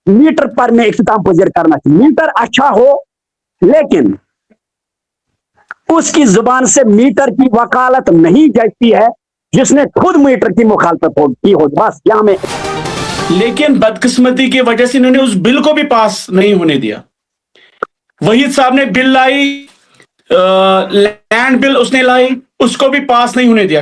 Metre पर में इख्तिताम पजीर करना चाहिए। मीटर अच्छा हो लेकिन उसकी जुबान से मीटर की वकालत नहीं जैसी है जिसने खुद मीटर की मुखालफत की हो। बस यहाँ में लेकिन बदकिस्मती की वजह से इन्होंने उस बिल को भी पास नहीं होने दिया। वहीद साहब ने बिल लाई, लैंड बिल उसने लाई, उसको भी पास नहीं होने दिया।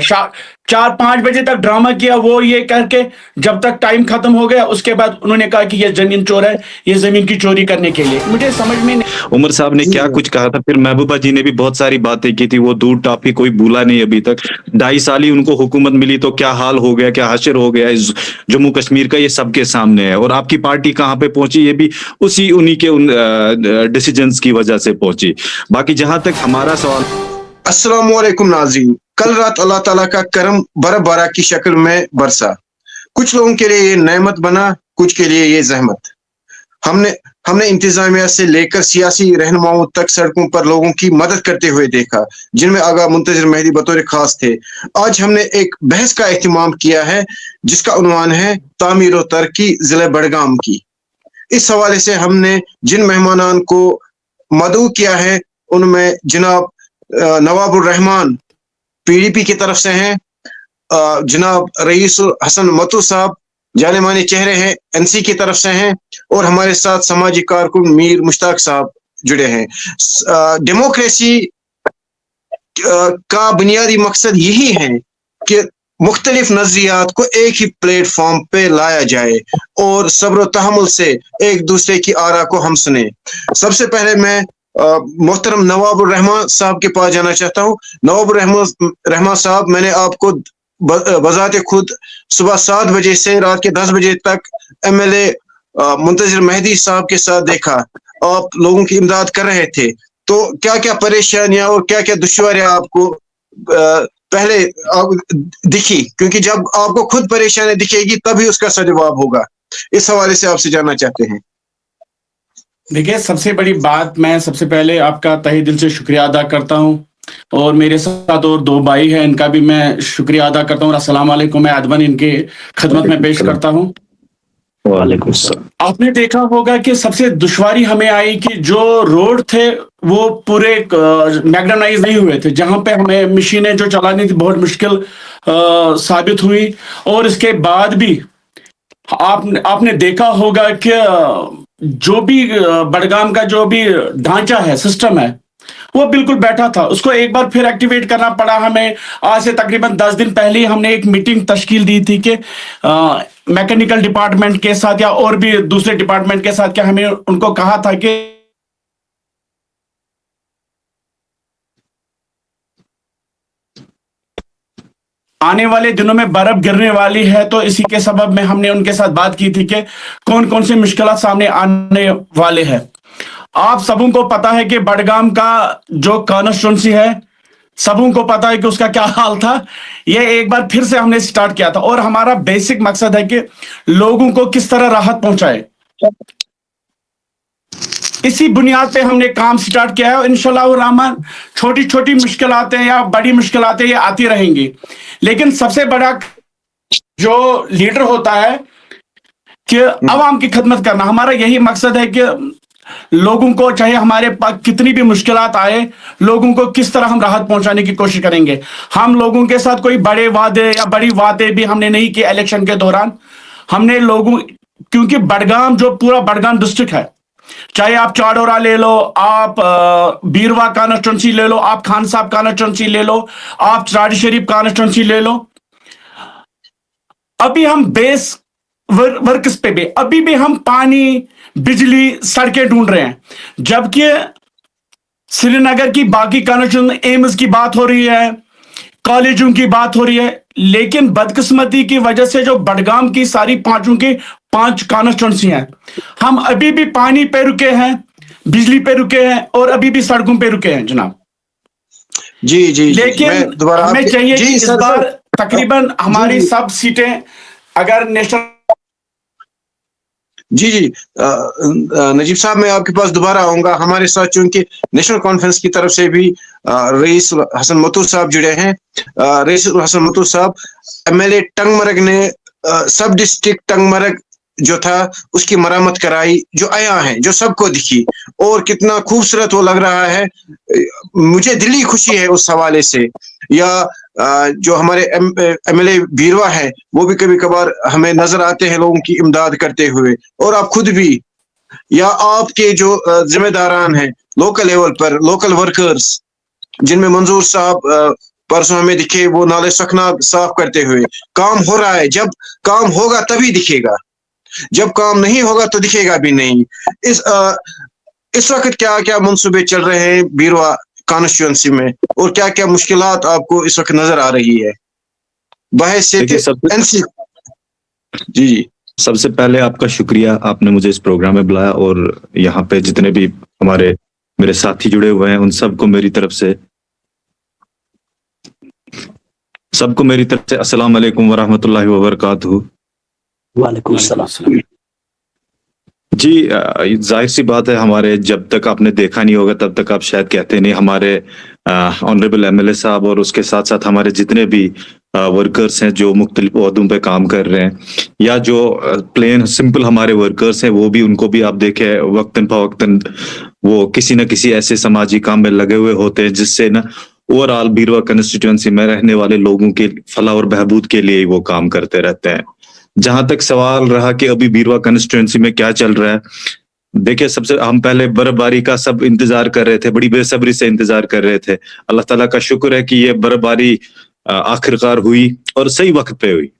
4-5 बजे तक ड्रामा किया वो ये करके, जब तक टाइम खत्म हो गया उसके बाद उन्होंने कहा कि ये जमीन चोर है, ये जमीन की चोरी करने के लिए। मुझे समझ में नहीं। उमर साहब ने क्या कुछ कहा था, फिर महबूबा जी ने भी बहुत सारी बातें की थी, वो दूर टॉपिक कोई भूला नहीं अभी तक। 2.5 साल ही उनको हुकूमत मिली तो क्या हाल हो गया, क्या हशर हो गया इस जम्मू कश्मीर का, ये सबके सामने है। और आपकी पार्टी कहाँ पे पहुंची, ये भी उन्हीं के उन डिसीजंस की वजह से पहुंची। बाकी जहां तक हमारा सवाल, अस्सलामु अलैकुम नाज़रीन, कल रात अल्लाह ताला का करम बर्फ़बारी की शक्ल में बरसा। कुछ लोगों के लिए ये नेमत बना, कुछ के लिए ये जहमत। हमने इंतजामिया से लेकर सियासी रहनुमाओं तक सड़कों पर लोगों की मदद करते हुए देखा, जिनमें आगा मुंतज़िर मेहदी बतौर खास थे। आज हमने एक बहस का एहतमाम किया है जिसका उन्वान है तामीर और तरक्की ज़िले बड़गाम की। इस हवाले से हमने जिन मेहमानान को मदऊ किया है उनमें जनाब नवाबुर रहमान पीडीपी की तरफ से हैं, जनाब रईस हसन मतू साहब जाने माने चेहरे हैं एनसी की तरफ से हैं, और हमारे साथ समाजी कारकुन मीर मुश्ताक साहब जुड़े हैं। डेमोक्रेसी का बुनियादी मकसद यही है कि मुख्तलिफ नजरियात को एक ही प्लेटफॉर्म पे लाया जाए और सब्र तहम्मुल से एक दूसरे की आरा को हम सुने। सबसे पहले मैं मोहतरम नवाबुर रहमान साहब के पास जाना चाहता हूँ। नवाबुर रहमान साहब, मैंने आपको बजाते खुद सुबह 7 बजे से रात के 10 बजे तक एमएलए मुंतज़िर मेहदी साहब के साथ देखा। आप लोगों की इमदाद कर रहे थे, तो क्या क्या परेशानियां और क्या क्या दुश्वारियां आपको पहले दिखी? क्योंकि जब आपको खुद परेशानी दिखेगी तभी उसका सजवाब होगा। इस हवाले से आपसे जानना चाहते हैं। देखिए, सबसे बड़ी बात, मैं सबसे पहले आपका तहे दिल से शुक्रिया अदा करता हूं, और मेरे साथ और 2 भाई हैं, इनका भी मैं शुक्रिया अदा करता हूं। अस्सलाम वालेकुम, मैं अदबन इनके खिदमत में पेश करता हूं। वालेकुम सलाम। आपने देखा होगा कि सबसे दुश्वारी हमें आई कि जो रोड थे वो पूरे मैग्नेटाइज नहीं हुए थे, जहां पे हमें मशीनें जो चलानी थी बहुत मुश्किल साबित हुई। और इसके बाद भी आपने देखा होगा कि जो भी बड़गाम का जो भी ढांचा है, सिस्टम है, वो बिल्कुल बैठा था। उसको एक बार फिर एक्टिवेट करना पड़ा हमें। आज से तकरीबन 10 दिन पहले ही हमने एक मीटिंग तश्कील दी थी कि मैकेनिकल डिपार्टमेंट के साथ या और भी दूसरे डिपार्टमेंट के साथ, क्या हमें उनको कहा था कि आने वाले दिनों में बर्फ गिरने वाली है, तो इसी के सबब में हमने उनके साथ बात की थी कि कौन कौन से मुश्किलात सामने आने वाले हैं। आप सबों को पता है कि बड़गाम का जो कॉन्स्टिट्यूंसी है, सबों को पता है कि उसका क्या हाल था। ये एक बार फिर से हमने स्टार्ट किया था, और हमारा बेसिक मकसद है कि लोगों को किस तरह राहत पहुंचाए। इसी बुनियाद पे हमने काम स्टार्ट किया है, और इंशाल्लाह रहमान छोटी छोटी मुश्किलातें या बड़ी मुश्किलातें ये आती रहेंगी, लेकिन सबसे बड़ा जो लीडर होता है कि अवाम की खिदमत करना। हमारा यही मकसद है कि लोगों को, चाहे हमारे पास कितनी भी मुश्किलात आए, लोगों को किस तरह हम राहत पहुंचाने की कोशिश करेंगे। हम लोगों के साथ कोई बड़े वादे या बड़ी बातें भी हमने नहीं की। इलेक्शन के दौरान हमने लोगों, क्योंकि बड़गाम जो पूरा बड़गाम डिस्ट्रिक्ट है, चाहे आप चाडोरा ले लो, आप बीरवा कॉन्स्टिट्यूंसी ले लो, आप खान साहब कॉन्स्टिट्यूंसी ले लो, आप चराड़ी शरीफ कॉन्स्टिट्यूंसी ले लो, अभी हम बेस वर्क्स पे भी अभी भी हम पानी, बिजली, सड़कें ढूंढ रहे हैं। जबकि श्रीनगर की बाकी कॉन्स्टिट्यूंसी, एम्स की बात हो रही है, कॉलेजों की बात हो रही है, लेकिन बदकिस्मती की वजह से जो बड़गाम की सारी 5 कॉन्स्टिट्यूंसी हैं, हम अभी भी पानी पे रुके हैं, बिजली पे रुके हैं, और अभी भी सड़कों पे रुके हैं जनाब। जी लेकिन हमें चाहिए कि इस बार तकरीबन हमारी सब सीटें, अगर नेशनल जी नजीब साहब, मैं आपके पास दोबारा आऊंगा। हमारे साथ चूंकि नेशनल कॉन्फ्रेंस की तरफ से भी रईस हसन मतू साहब जुड़े हैं। रईस हसन मतू साहब, एमएलए टंगमरग ने सब डिस्ट्रिक्ट टंगमरग जो था उसकी मरम्मत कराई, जो आया है, जो सबको दिखी, और कितना खूबसूरत वो लग रहा है। मुझे दिली खुशी है उस हवाले से। या जो हमारे MLA बीरवा है, वो भी कभी कभार हमें नजर आते हैं लोगों की इमदाद करते हुए, और आप खुद भी, या आपके जो जिम्मेदारान हैं लोकल लेवल पर, लोकल वर्कर्स, जिनमें मंजूर साहब परसों हमें दिखे वो नाले सखना साफ करते हुए। काम हो रहा है, जब काम होगा तभी दिखेगा, जब काम नहीं होगा तो दिखेगा भी नहीं। इस वक्त क्या क्या मंसूबे चल रहे हैं बीरवा कॉन्स्टिट्यूंसी में, और क्या क्या मुश्किलात आपको इस वक्त नजर आ रही है बहैसियत NC? जी जी, सबसे पहले आपका शुक्रिया, आपने मुझे इस प्रोग्राम में बुलाया, और यहाँ पे जितने भी मेरे साथी जुड़े हुए हैं उन सबको मेरी तरफ से अस्सलाम वालेकुम व रहमतुल्लाहि व बरकातहू। वालेकुम सलाम। जी, जाहिर सी बात है, हमारे जब तक आपने देखा नहीं होगा तब तक आप शायद कहते नहीं। हमारे ऑनरेबल MLA साहब और उसके साथ साथ हमारे जितने भी वर्कर्स हैं जो मुख्तलिफ ओहदों पे काम कर रहे हैं, या जो प्लेन सिंपल हमारे वर्कर्स हैं, वो भी, उनको भी आप देखें वक्तन फवक्तन वो किसी न किसी ऐसे समाजी काम में लगे हुए होते हैं जिससे ना ओवरऑल बीरवा कंस्टिट्यूएंसी में रहने वाले लोगों के फलाह और बहबूद के लिए ही वो काम करते रहते हैं। जहां तक सवाल रहा कि अभी बीरवा कंस्टिट्यूएंसी में क्या चल रहा है, देखिए, सबसे हम पहले बर्फबारी का सब इंतजार कर रहे थे, बड़ी बेसब्री से इंतजार कर रहे थे। अल्लाह ताला का शुक्र है कि ये बर्फबारी आखिरकार हुई और सही वक्त पे हुई।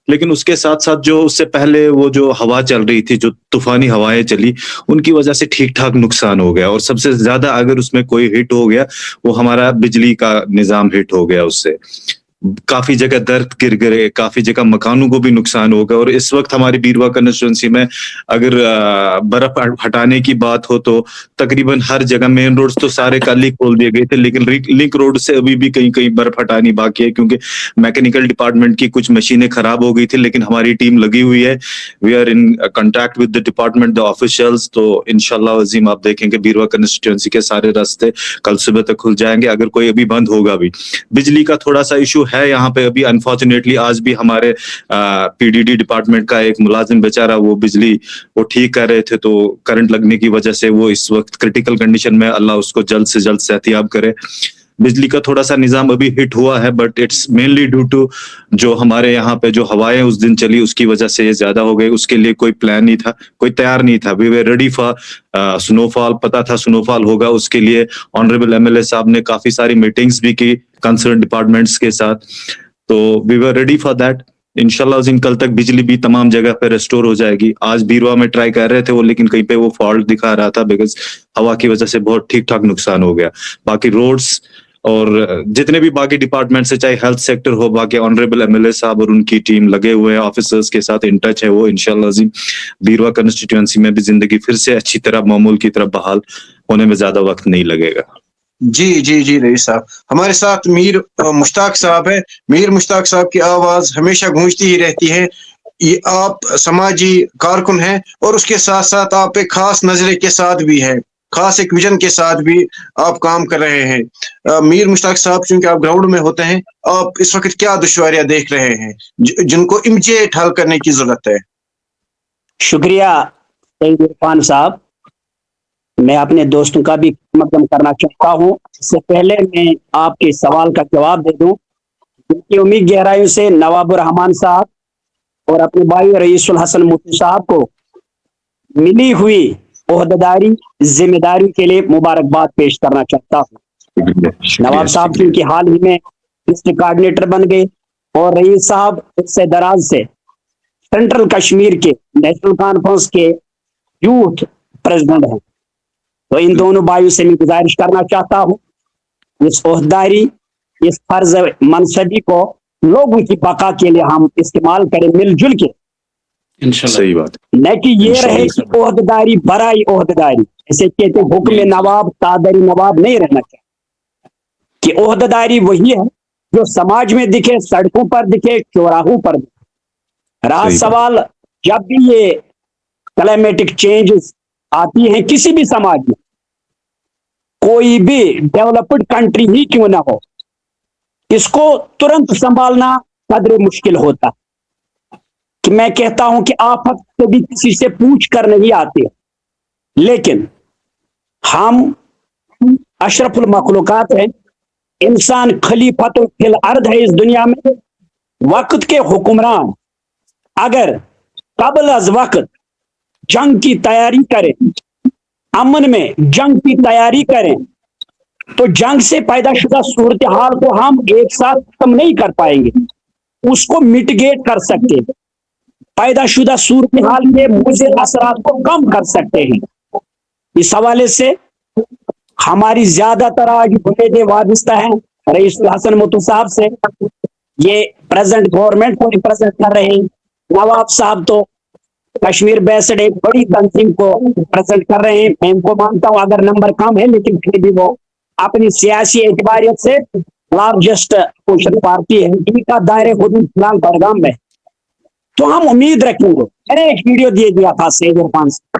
लेकिन उसके साथ साथ जो उससे पहले वो जो हवा चल रही थी, जो तूफानी हवाएं चली, उनकी वजह से ठीक ठाक नुकसान हो गया, और सबसे ज्यादा अगर उसमें कोई हिट हो गया वो हमारा बिजली का निजाम हिट हो गया। उससे काफी जगह दरख्त गिर गए, काफी जगह मकानों को भी नुकसान हो गया। और इस वक्त हमारी बीरवा कंस्टिट्यूएंसी में अगर बर्फ हटाने की बात हो तो तकरीबन हर जगह, मेन रोड तो सारे कल ही खोल दिए गए थे, लेकिन लिंक रोड से अभी भी कहीं कहीं बर्फ हटानी बाकी है, क्योंकि मैकेनिकल डिपार्टमेंट की कुछ मशीनें खराब हो गई थी। लेकिन हमारी टीम लगी हुई है, we are in contact with the department, the officials. तो इंशाल्लाह अजीम आप देखेंगे बीरवा कंस्टिट्यूएंसी के सारे रास्ते कल सुबह तक खुल जाएंगे, अगर कोई अभी बंद होगा भी। बिजली का थोड़ा सा इशू है यहाँ पे अभी, अनफॉर्चुनेटली आज भी हमारे PDD डिपार्टमेंट का एक मुलाजिम बेचारा वो बिजली वो ठीक कर रहे थे, तो करंट लगने की वजह से वो इस वक्त क्रिटिकल कंडीशन में, अल्लाह उसको जल्द से जल्द सेहतियाब करे। बिजली का थोड़ा सा निजाम अभी हिट हुआ है, but it's mainly due to जो हमारे यहाँ पे जो हवाएं उस दिन चली उसकी वजह से ये ज्यादा हो गई। उसके लिए कोई प्लान नहीं था, कोई तैयार नहीं था। We were ready for snowfall, पता था स्नोफॉल होगा, उसके लिए ऑनरेबल MLA साहब ने काफी सारी मीटिंग्स भी की कंसर्न डिपार्टमेंट्स के साथ, तो we were ready for that. इंशाल्लाह दिन कल तक बिजली भी तमाम जगह पे रेस्टोर हो जाएगी। आज बीरवा में ट्राई कर रहे थे वो, लेकिन कहीं पे वो फॉल्ट दिखा रहा था, बिकॉज हवा की वजह से बहुत ठीक ठाक नुकसान हो गया। बाकी रोड्स और जितने भी बाकी डिपार्टमेंट से, चाहे हेल्थ सेक्टर हो, बाकी ऑनरेबल MLA साहब और उनकी टीम लगे हुए हैं, ऑफिसर्स के साथ इन टच है वो। इंशाल्लाह अजीम बीरवा कंस्टिट्यूएंसी में भी जिंदगी फिर से अच्छी तरह मामूल की तरफ बहाल होने में ज्यादा वक्त नहीं लगेगा। जी जी जी रईस साहब, हमारे साथ मीर मुश्ताक साहब है। मीर मुश्ताक साहब की आवाज हमेशा गूंजती ही रहती है। ये आप समाजी कारकुन हैं, और उसके साथ साथ आप एक खास नजरे के साथ भी हैं, खास एक विजन के साथ भी आप काम कर रहे हैं। मीर मुश्ताक साहब, चूंकि आप ग्राउंड में होते हैं, आप इस वक्त क्या दुश्वारियां देख रहे हैं जिनको इमीडिएट हल करने की जरूरत है? शुक्रिया सईद इरफान साहब, मैं अपने दोस्तों का भी मकदम करना चाहता हूँ। इससे पहले मैं आपके सवाल का जवाब दे दूं, उनकी उम्मीद गहराइयों से नवाबुर रहमान साहब और अपने भाई रईसुल हसन मुफ्ती साहब को मिली हुई ओहदेदारी जिम्मेदारी के लिए मुबारकबाद पेश करना चाहता हूँ। नवाब साहब क्योंकि हाल ही में डिस्ट्रिक्ट कोऑर्डिनेटर बन गए, और रईस साहब इससे दराज से सेंट्रल कश्मीर के नेशनल कॉन्फ्रेंस के यूथ प्रेसिडेंट हैं। तो इन दोनों भाइयों से मैं गुजारिश करना चाहता हूँ, इस ओहदेदारी, इस फर्ज मनसबी को लोगों की बका के लिए हम इस्तेमाल करें मिलजुल के। सही बात, न कि ये रहे कि ओहदेदारी बराई ओहदेदारी, जैसे कहते हुक्म नवाब तादरी नवाब नहीं रहना चाहिए, कि ओहदेदारी वही है जो समाज में दिखे, सड़कों पर दिखे, चौराहों पर दिखे। रहा सवाल, जब भी ये क्लाइमेटिक चेंजेस आती है किसी भी समाज में, कोई भी डेवलप्ड कंट्री ही क्यों ना हो, इसको तुरंत संभालना कदरे मुश्किल होता, تو میں کہتا ہوں کہ آفت کبھی کسی سے پوچھ کر نہیں آتے، لیکن ہم اشرف المخلوقات ہیں، انسان خلیفۃ فی الارض ہے اس دنیا میں، وقت کے حکمران اگر قبل از وقت جنگ کی تیاری کریں، امن میں جنگ کی تیاری کریں، تو جنگ سے پیدا شدہ صورتحال کو ہم ایک ساتھ ختم نہیں کر پائیں گے، اس کو مٹیگیٹ کر سکتے ہیں، پیدا شدہ صورتحال کے مضر اثرات کو کم کر سکتے ہیں۔ اس حوالے سے ہماری زیادہ تر آج امیدیں وابستہ ہیں رئیس الحسن متو صاحب سے، یہ پریزنٹ گورنمنٹ کو ریپرزینٹ کر رہے ہیں، نواب صاحب تو کشمیر بیسڈ ایک بڑی تنظیم کو ریپرزینٹ کر رہے ہیں، میں ان کو مانتا ہوں اگر نمبر کم ہے لیکن پھر بھی وہ اپنی سیاسی اعتباریت سے لارجسٹ اپوزیشن پارٹی ہے، ان کا دائرہ حدود فلان بڑگام میں، تو ہم امید رکھیں گے۔ میں نے ایک ویڈیو دے دیا تھا سید عرفان سے،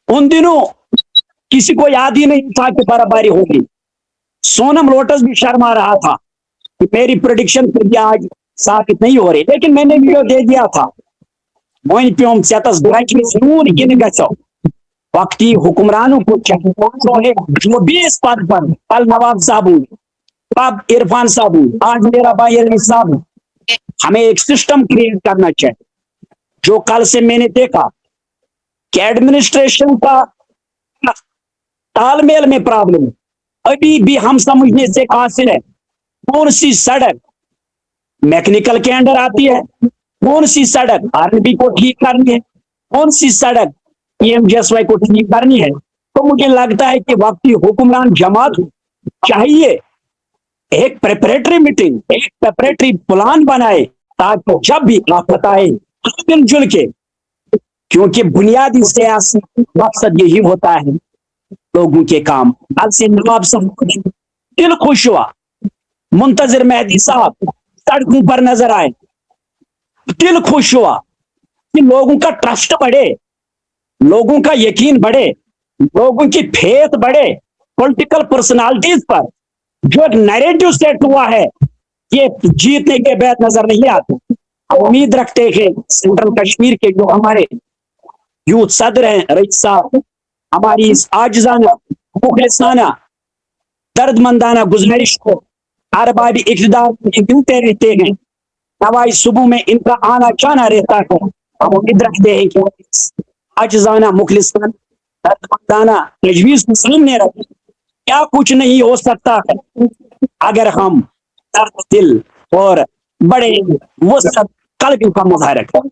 ان دنوں کسی کو یاد ہی نہیں تھا کہ برف باری ہوگی، سونم لوٹس بھی شرما رہا تھا کہ میری پریڈکشن پھر بھی آج ثابت نہیں ہو رہی، لیکن میں نے ویڈیو دے دیا تھا، وہیں پیوم سیتس برچ میں ضرور گن گچو وقتی حکمرانوں کو چاہیے جو بھی اس پد پر ال نواب صاحب ہوں، اب عرفان صاحب ہوں، آج میرا بھائی علی صاحب ہوں، ہمیں ایک سسٹم کریٹ کرنا چاہیے۔ جو کل سے میں نے دیکھا کہ ایڈمنسٹریشن کا تال میل میں پرابلم ہے، ابھی بھی ہم سمجھنے سے قاصر ہے کون سی سڑک میکنیکل کے انڈر آتی ہے، کون سی سڑک آر&بی کو ٹھیک کرنی ہے، کون سی سڑک PMGSY کو ٹھیک کرنی ہے۔ تو مجھے لگتا ہے کہ وقتی حکمران جماعت چاہیے ایک پریپریٹری میٹنگ، ایک پریپریٹری پلان بنائے تاکہ جب بھی آفت آئے مل جل کے، کیونکہ بنیادی سیاسی مقصد یہی ہوتا ہے لوگوں کے کام۔ کل سے نواب صاحب دل خوش ہوا، منتظر مہدی صاحب سڑکوں پر نظر آئے، دل خوش ہوا کہ لوگوں کا ٹرسٹ بڑھے، لوگوں کا یقین بڑھے، لوگوں کی فیتھ بڑھے پولیٹیکل پرسنالٹیز پر۔ جو ایک نیریٹو سیٹ ہوا ہے یہ جیتنے کے بعد نظر نہیں آتے۔ ہم امید رکھتے ہیں سینٹرل کشمیر کے جو ہمارے یوتھ صدر ہیں رئیس صاحب، ہماری اس عاجزانہ مخلصانہ درد مندانہ گزارش کو ہر بار اقتدار دیتے رہتے ہیں، نوائی صبح میں ان کا آنا جانا رہتا ہے، ہم امید رکھتے ہیں کہ عاجزانہ مخلصانہ درد مندانہ تجویز کو سامنے رکھیں۔ کیا کچھ نہیں ہو سکتا ہے اگر ہم درد دل اور بڑے وسعت قلب کا مظاہرہ کریں۔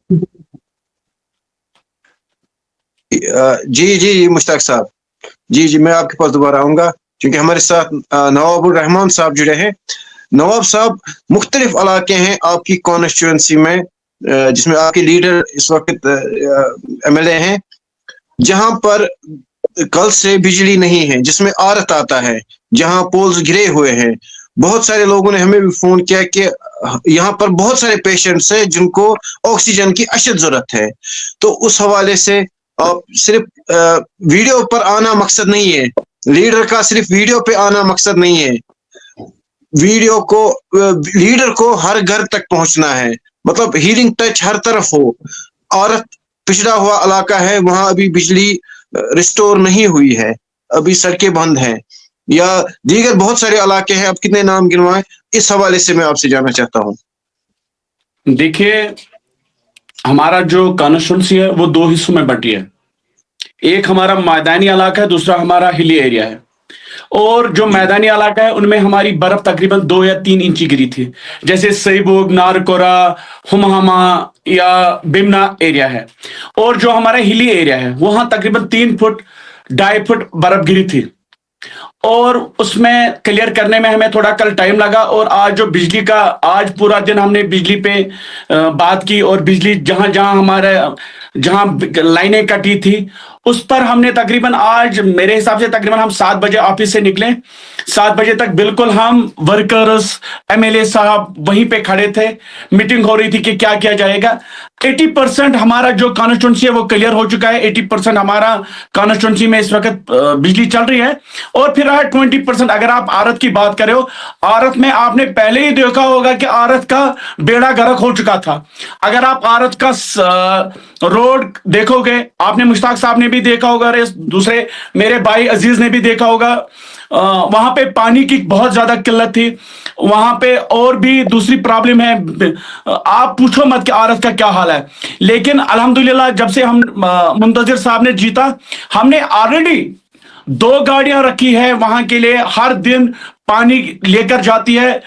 جی مشتاق صاحب، جی میں آپ کے پاس دوبارہ آؤں گا کیونکہ ہمارے ساتھ نواب الرحمان صاحب جڑے ہیں۔ نواب صاحب، مختلف علاقے ہیں آپ کی کانسٹیچوئنسی میں جس میں آپ کے لیڈر اس وقت MLA ہیں، جہاں پر کل سے بجلی نہیں ہے، جس میں آرت آتا ہے، جہاں پولز گرے ہوئے ہیں۔ بہت سارے لوگوں نے ہمیں بھی فون کیا کہ یہاں پر بہت سارے پیشنٹس ہیں جن کو آکسیجن کی اشد ضرورت ہے۔ تو اس حوالے سے آپ صرف ویڈیو پر آنا مقصد نہیں ہے، لیڈر کا صرف ویڈیو پہ آنا مقصد نہیں ہے، ویڈیو کو لیڈر کو ہر گھر تک پہنچنا ہے، مطلب ہیلنگ ٹچ ہر طرف ہو۔ عورت پچھڑا ہوا علاقہ ہے، وہاں ابھی بجلی ریسٹور نہیں ہوئی ہے، ابھی سڑکیں بند ہیں، یا دیگر بہت سارے علاقے ہیں، اب کتنے نام گنوائیں، اس حوالے سے میں آپ سے جاننا چاہتا ہوں۔ دیکھیے، ہمارا جو کانسٹیٹوئنسی ہے وہ دو حصوں میں بٹی ہے، ایک ہمارا میدانی علاقہ ہے، دوسرا ہمارا ہلی ایریا ہے۔ اور جو میدانی علاقہ ہے ان میں ہماری برف تقریباً 2 یا 3 انچی گری تھی، جیسے سیبوگ، نارکورا، ہمہاما یا بمنا ایریا ہے۔ اور جو ہمارا ہلی ایریا ہے وہاں تقریباً 3 فٹ 2.5 فٹ برف گری تھی، اور اس میں کلیئر کرنے میں ہمیں تھوڑا کل ٹائم لگا۔ اور آج جو بجلی کا، آج پورا دن ہم نے بجلی پہ بات کی، اور بجلی جہاں جہاں ہمارے जहां लाइनें कटी थी, उस पर हमने तकरीबन आज मेरे हिसाब से तकरीबन हम 7 बजे ऑफिस से निकले, 7 बजे तक बिल्कुल हम वर्कर्स, एमएलए साहब वहीं पे खड़े थे, मीटिंग हो रही थी कि क्या किया जाएगा। 80% हमारा जो कॉन्स्टिट्यूंसी है वो क्लियर हो चुका है, 80% हमारा कॉन्स्टिट्यूंसी में इस वक्त बिजली चल रही है। और फिर रहा 20%, अगर आप आरत की बात करें, आरत में आपने पहले ही देखा होगा कि आरत का बेड़ा गर्क हो चुका था। अगर आप आरत का रोड देखोगे, आपने मुश्ताक साहब ने भी देखा होगा, दूसरे मेरे भाई अजीज ने भी देखा होगा, वहां पे पानी की बहुत ज्यादा किल्लत थी वहां पे, और भी दूसरी प्रॉब्लम है, आप पूछो मत कि आरत का क्या हाल है। लेकिन अल्हम्दुलिल्लाह जब से हम मुंतजिर साहब ने जीता, हमने ऑलरेडी 2 गाड़ियां रखी है वहां के लिए, हर दिन पानी लेकर जाती है,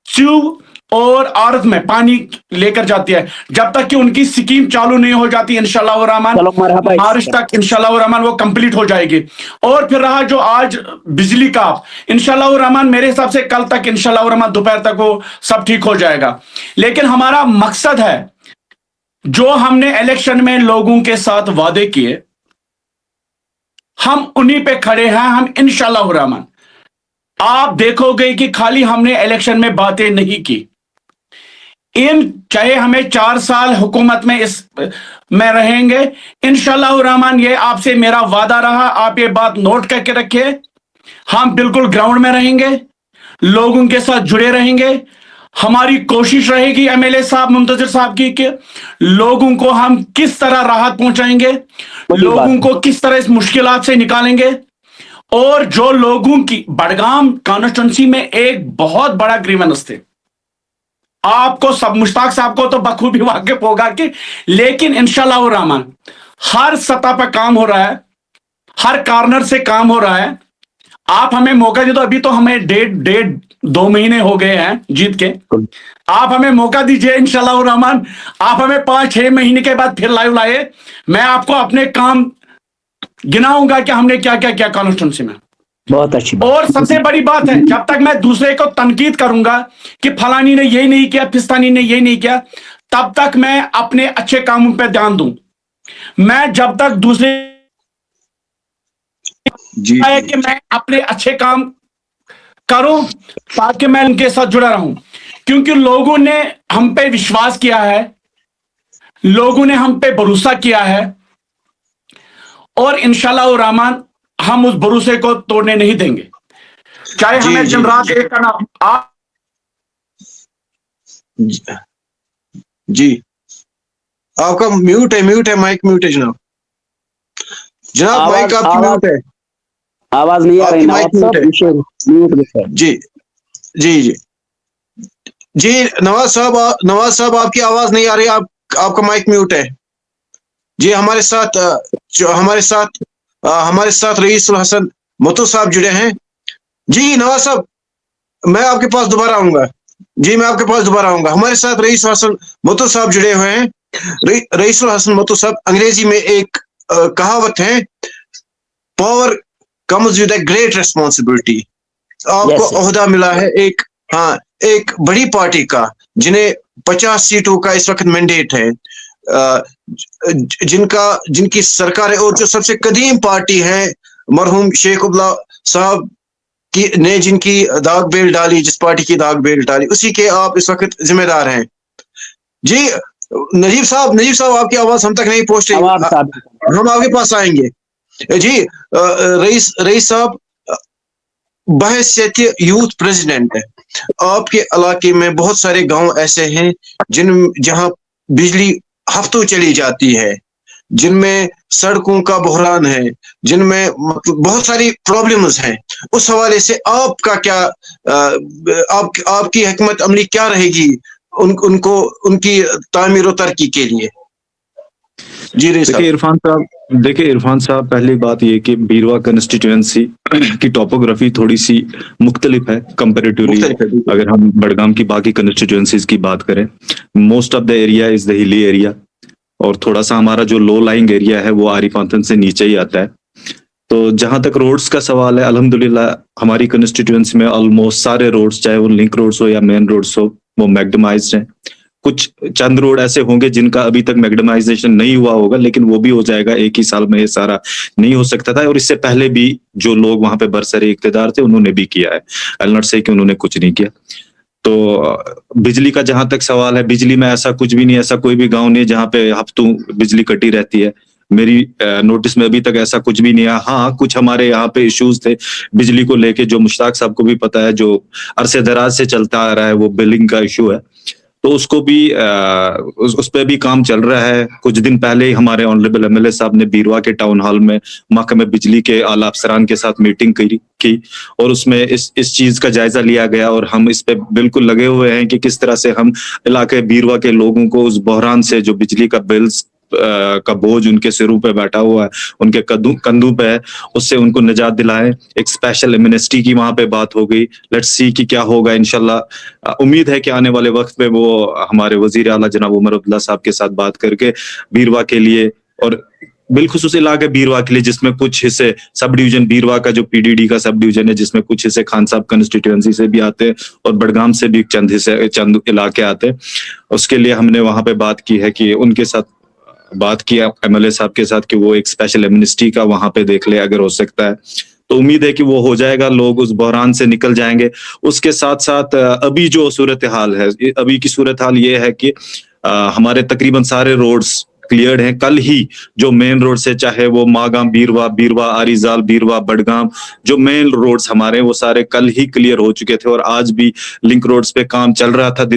चू और आरत में पानी लेकर जाती है, जब तक कि उनकी स्कीम चालू नहीं हो जाती इंशाल्लाह रहमान, चलो मरहबा। मार्च तक इंशाल्लाह रहमान वो कंप्लीट हो जाएगी। और फिर रहा जो आज बिजली का, इंशाल्लाह रहमान मेरे हिसाब से कल तक इंशाल्लाह रहमान दोपहर तक वो सब ठीक हो जाएगा। लेकिन हमारा मकसद है, जो हमने इलेक्शन में लोगों के साथ वादे किए, हम उन्हीं पे खड़े हैं। हम इंशाल्लाह रहमान, आप देखोगे कि खाली हमने इलेक्शन में बातें नहीं की, चाहे हमें 4 साल हुकूमत में इस में रहेंगे, इंशाल्लाह रहमान ये आपसे मेरा वादा रहा, आप ये बात नोट करके रखिए। हम बिल्कुल ग्राउंड में रहेंगे, लोगों के साथ जुड़े रहेंगे। हमारी कोशिश रहेगी एमएलए साहब, मुंतजिर साहब की, कि लोगों को हम किस तरह राहत पहुंचाएंगे, लोगों को किस तरह इस मुश्किलात से निकालेंगे। और जो लोगों की बडगाम कॉन्स्टिट्यूंसी में एक बहुत बड़ा ग्रीवेंस थे, आपको सब, मुश्ताक साहब को तो बखूबी वाकिफ होगा कि, लेकिन इंशाल्लाह रहमान हर सतह पर काम हो रहा है, हर कॉर्नर से काम हो रहा है। आप हमें मौका दे दो, अभी तो हमें 2 महीने हो गए हैं जीत के, आप हमें मौका दीजिए इंशाल्लाह रहमान, आप हमें 5-6 महीने के बाद फिर लाइव लाए, मैं आपको अपने काम गिनाऊंगा कि हमने क्या क्या किया कॉन्स्टिट्यूंसी में। बहुत अच्छी बात। और सबसे बड़ी बात है, जब तक मैं दूसरे को तनकीद करूंगा कि फलानी ने ये नहीं किया, फिस्तानी ने ये नहीं किया, तब तक मैं अपने अच्छे कामों पर ध्यान दूं। मैं जब तक दूसरे है कि मैं अपने अच्छे काम करूं, ताकि मैं उनके साथ जुड़ा रहूं, क्योंकि लोगों ने हम पे विश्वास किया है, लोगों ने हम पे भरोसा किया है, और इंशाल्लाह रहमान हम उस भरोसे को तोड़ने नहीं देंगे, चाहे हमें दिन रात एक करना। आप जी, आपका म्यूट है, माइक म्यूट है जनाब, माइक आपकी म्यूट है, आवाज नहीं आ रही, माइक म्यूट है। जी जी जी जी, नवाज साहब आपकी आवाज नहीं आ रही, आपका माइक म्यूट है जी। हमारे साथ रईस उल हसन मोतू साहब जुड़े हैं। जी नवाज साहब, मैं आपके पास दोबारा आऊंगा। हमारे साथ रईस उल हसन मोतू साहब जुड़े हुए हैं। रईस उल हसन मोतू साहब, अंग्रेजी में एक कहावत है, power comes with a great responsibility. आपको ओहदा मिला है एक बड़ी पार्टी का, जिन्हें 50 सीटों का इस वक्त मैंडेट है, जिनकी सरकार है, और जो सबसे कदीम पार्टी है, मरहूम शेख अब्दुल्ला साहब ने जिनकी दाग बेल डाली, जिस पार्टी की दाग बेल डाली, उसी के आप इस वक्त जिम्मेदार हैं। जी नजीब साहब, आपकी आवाज हम तक नहीं पहुंच रही, हम आपके पास आएंगे। जी रईस साहब, बहैसियत यूथ प्रेसिडेंट है, आपके इलाके में बहुत सारे गांव ऐसे हैं जहां बिजली हफ्तों चली जाती है, जिनमें सड़कों का बहरान है, जिनमें बहुत सारी प्रॉब्लम्स हैं। उस हवाले से आपका क्या, आपकी हिकमत अमली क्या रहेगी उनकी तामीर और तरक्की के लिए? जी देखिए इरफान साहब, पहली बात ये कि बीरवा कंस्टिट्यूएंसी की टोपोग्राफी थोड़ी सी मुख्तलिफ है कंपैरेटिवली, अगर हम बड़गाम की बाकी कंस्टिट्यूएंसीज की बात करें। Most of the area is the hilly area, और थोड़ा सा हमारा जो लो लाइंग एरिया है वो आरिफ से नीचे ही आता है। तो जहां तक रोड्स का सवाल है, अल्हम्दुलिल्लाह हमारी कंस्टिट्यूएंसी में ऑलमोस्ट सारे रोड्स, चाहे वो लिंक रोड्स हो या मेन रोड्स हो, वो मैग्डमाइज्ड हैं। कुछ चंद रोड ऐसे होंगे जिनका अभी तक मैग्नेटाइजेशन नहीं हुआ होगा, लेकिन वो भी हो जाएगा, एक ही साल में ये सारा नहीं हो सकता था। और इससे पहले भी जो लोग वहां पे बरसरे इख्तियार थे उन्होंने भी किया है, आई नॉट से कि उन्होंने कुछ नहीं किया। तो बिजली का जहां तक सवाल है, बिजली में ऐसा कुछ भी नहीं, ऐसा कोई भी गांव नहीं जहां पे हफ्तों बिजली कटी रहती है। मेरी नोटिस में अभी तक ऐसा कुछ भी नहीं है। हाँ, कुछ हमारे यहाँ पे इश्यूज थे बिजली को लेके, जो मुश्ताक साहब को भी पता है, जो अरसे दराज से चलता आ रहा है, वो बिलिंग का इशू है। तो उसको भी उस पे भी काम चल रहा है। कुछ दिन पहले ही हमारे ऑनरेबल एमएलए साहब ने बीरवा के टाउन हॉल में महकमे बिजली के आला अफसरान के साथ मीटिंग की और उसमें इस चीज का जायजा लिया गया, और हम इस पे बिल्कुल लगे हुए हैं कि किस तरह से हम इलाके बीरवा के लोगों को उस बहरान से, जो बिजली का बिल्स का बोझ उनके सिरों पे बैठा हुआ है, उनके कंधों पे है, उससे उनको निजात दिलाएं। एक स्पेशल एमनेस्टी की वहां पे बात हो गई। लेट्स सी कि क्या होगा। इंशाल्लाह उम्मीद है कि आने वाले वक्त में वो हमारे वजीर आला जनाब उमर अब्दुल्ला साहब के साथ बात करके बीरवा के लिए, और बिलखुसूस इलाके बीरवा के लिए, जिसमें कुछ हिस्से सब डिवीजन बीरवा का जो पीडीडी का सब डिवीजन है, जिसमें कुछ हिस्से खान साहब कंस्टिट्यूएंसी से भी आते हैं और बड़गाम से भी चंद इलाके आते हैं, उसके लिए हमने वहां पे बात की है कि उनके साथ बात किया एमएलए साहब के साथ कि वो एक स्पेशल एमनेस्टी का वहां पे देख ले अगर हो सकता है। तो उम्मीद है कि वो हो जाएगा, लोग उस बहरान से निकल जाएंगे। उसके साथ साथ अभी जो सूरत हाल है, अभी की सूरत हाल ये है कि हमारे तकरीबन सारे रोड्स क्लियर्ड हैं। कल ही जो मेन रोड से, चाहे वो मागाम बीरवा आरिजाल बीरवा बड़गाम, जो मेन रोड्स हमारे वो सारे कल ही क्लियर हो चुके थे, और आज भी लिंक रोड्स पे काम चल रहा था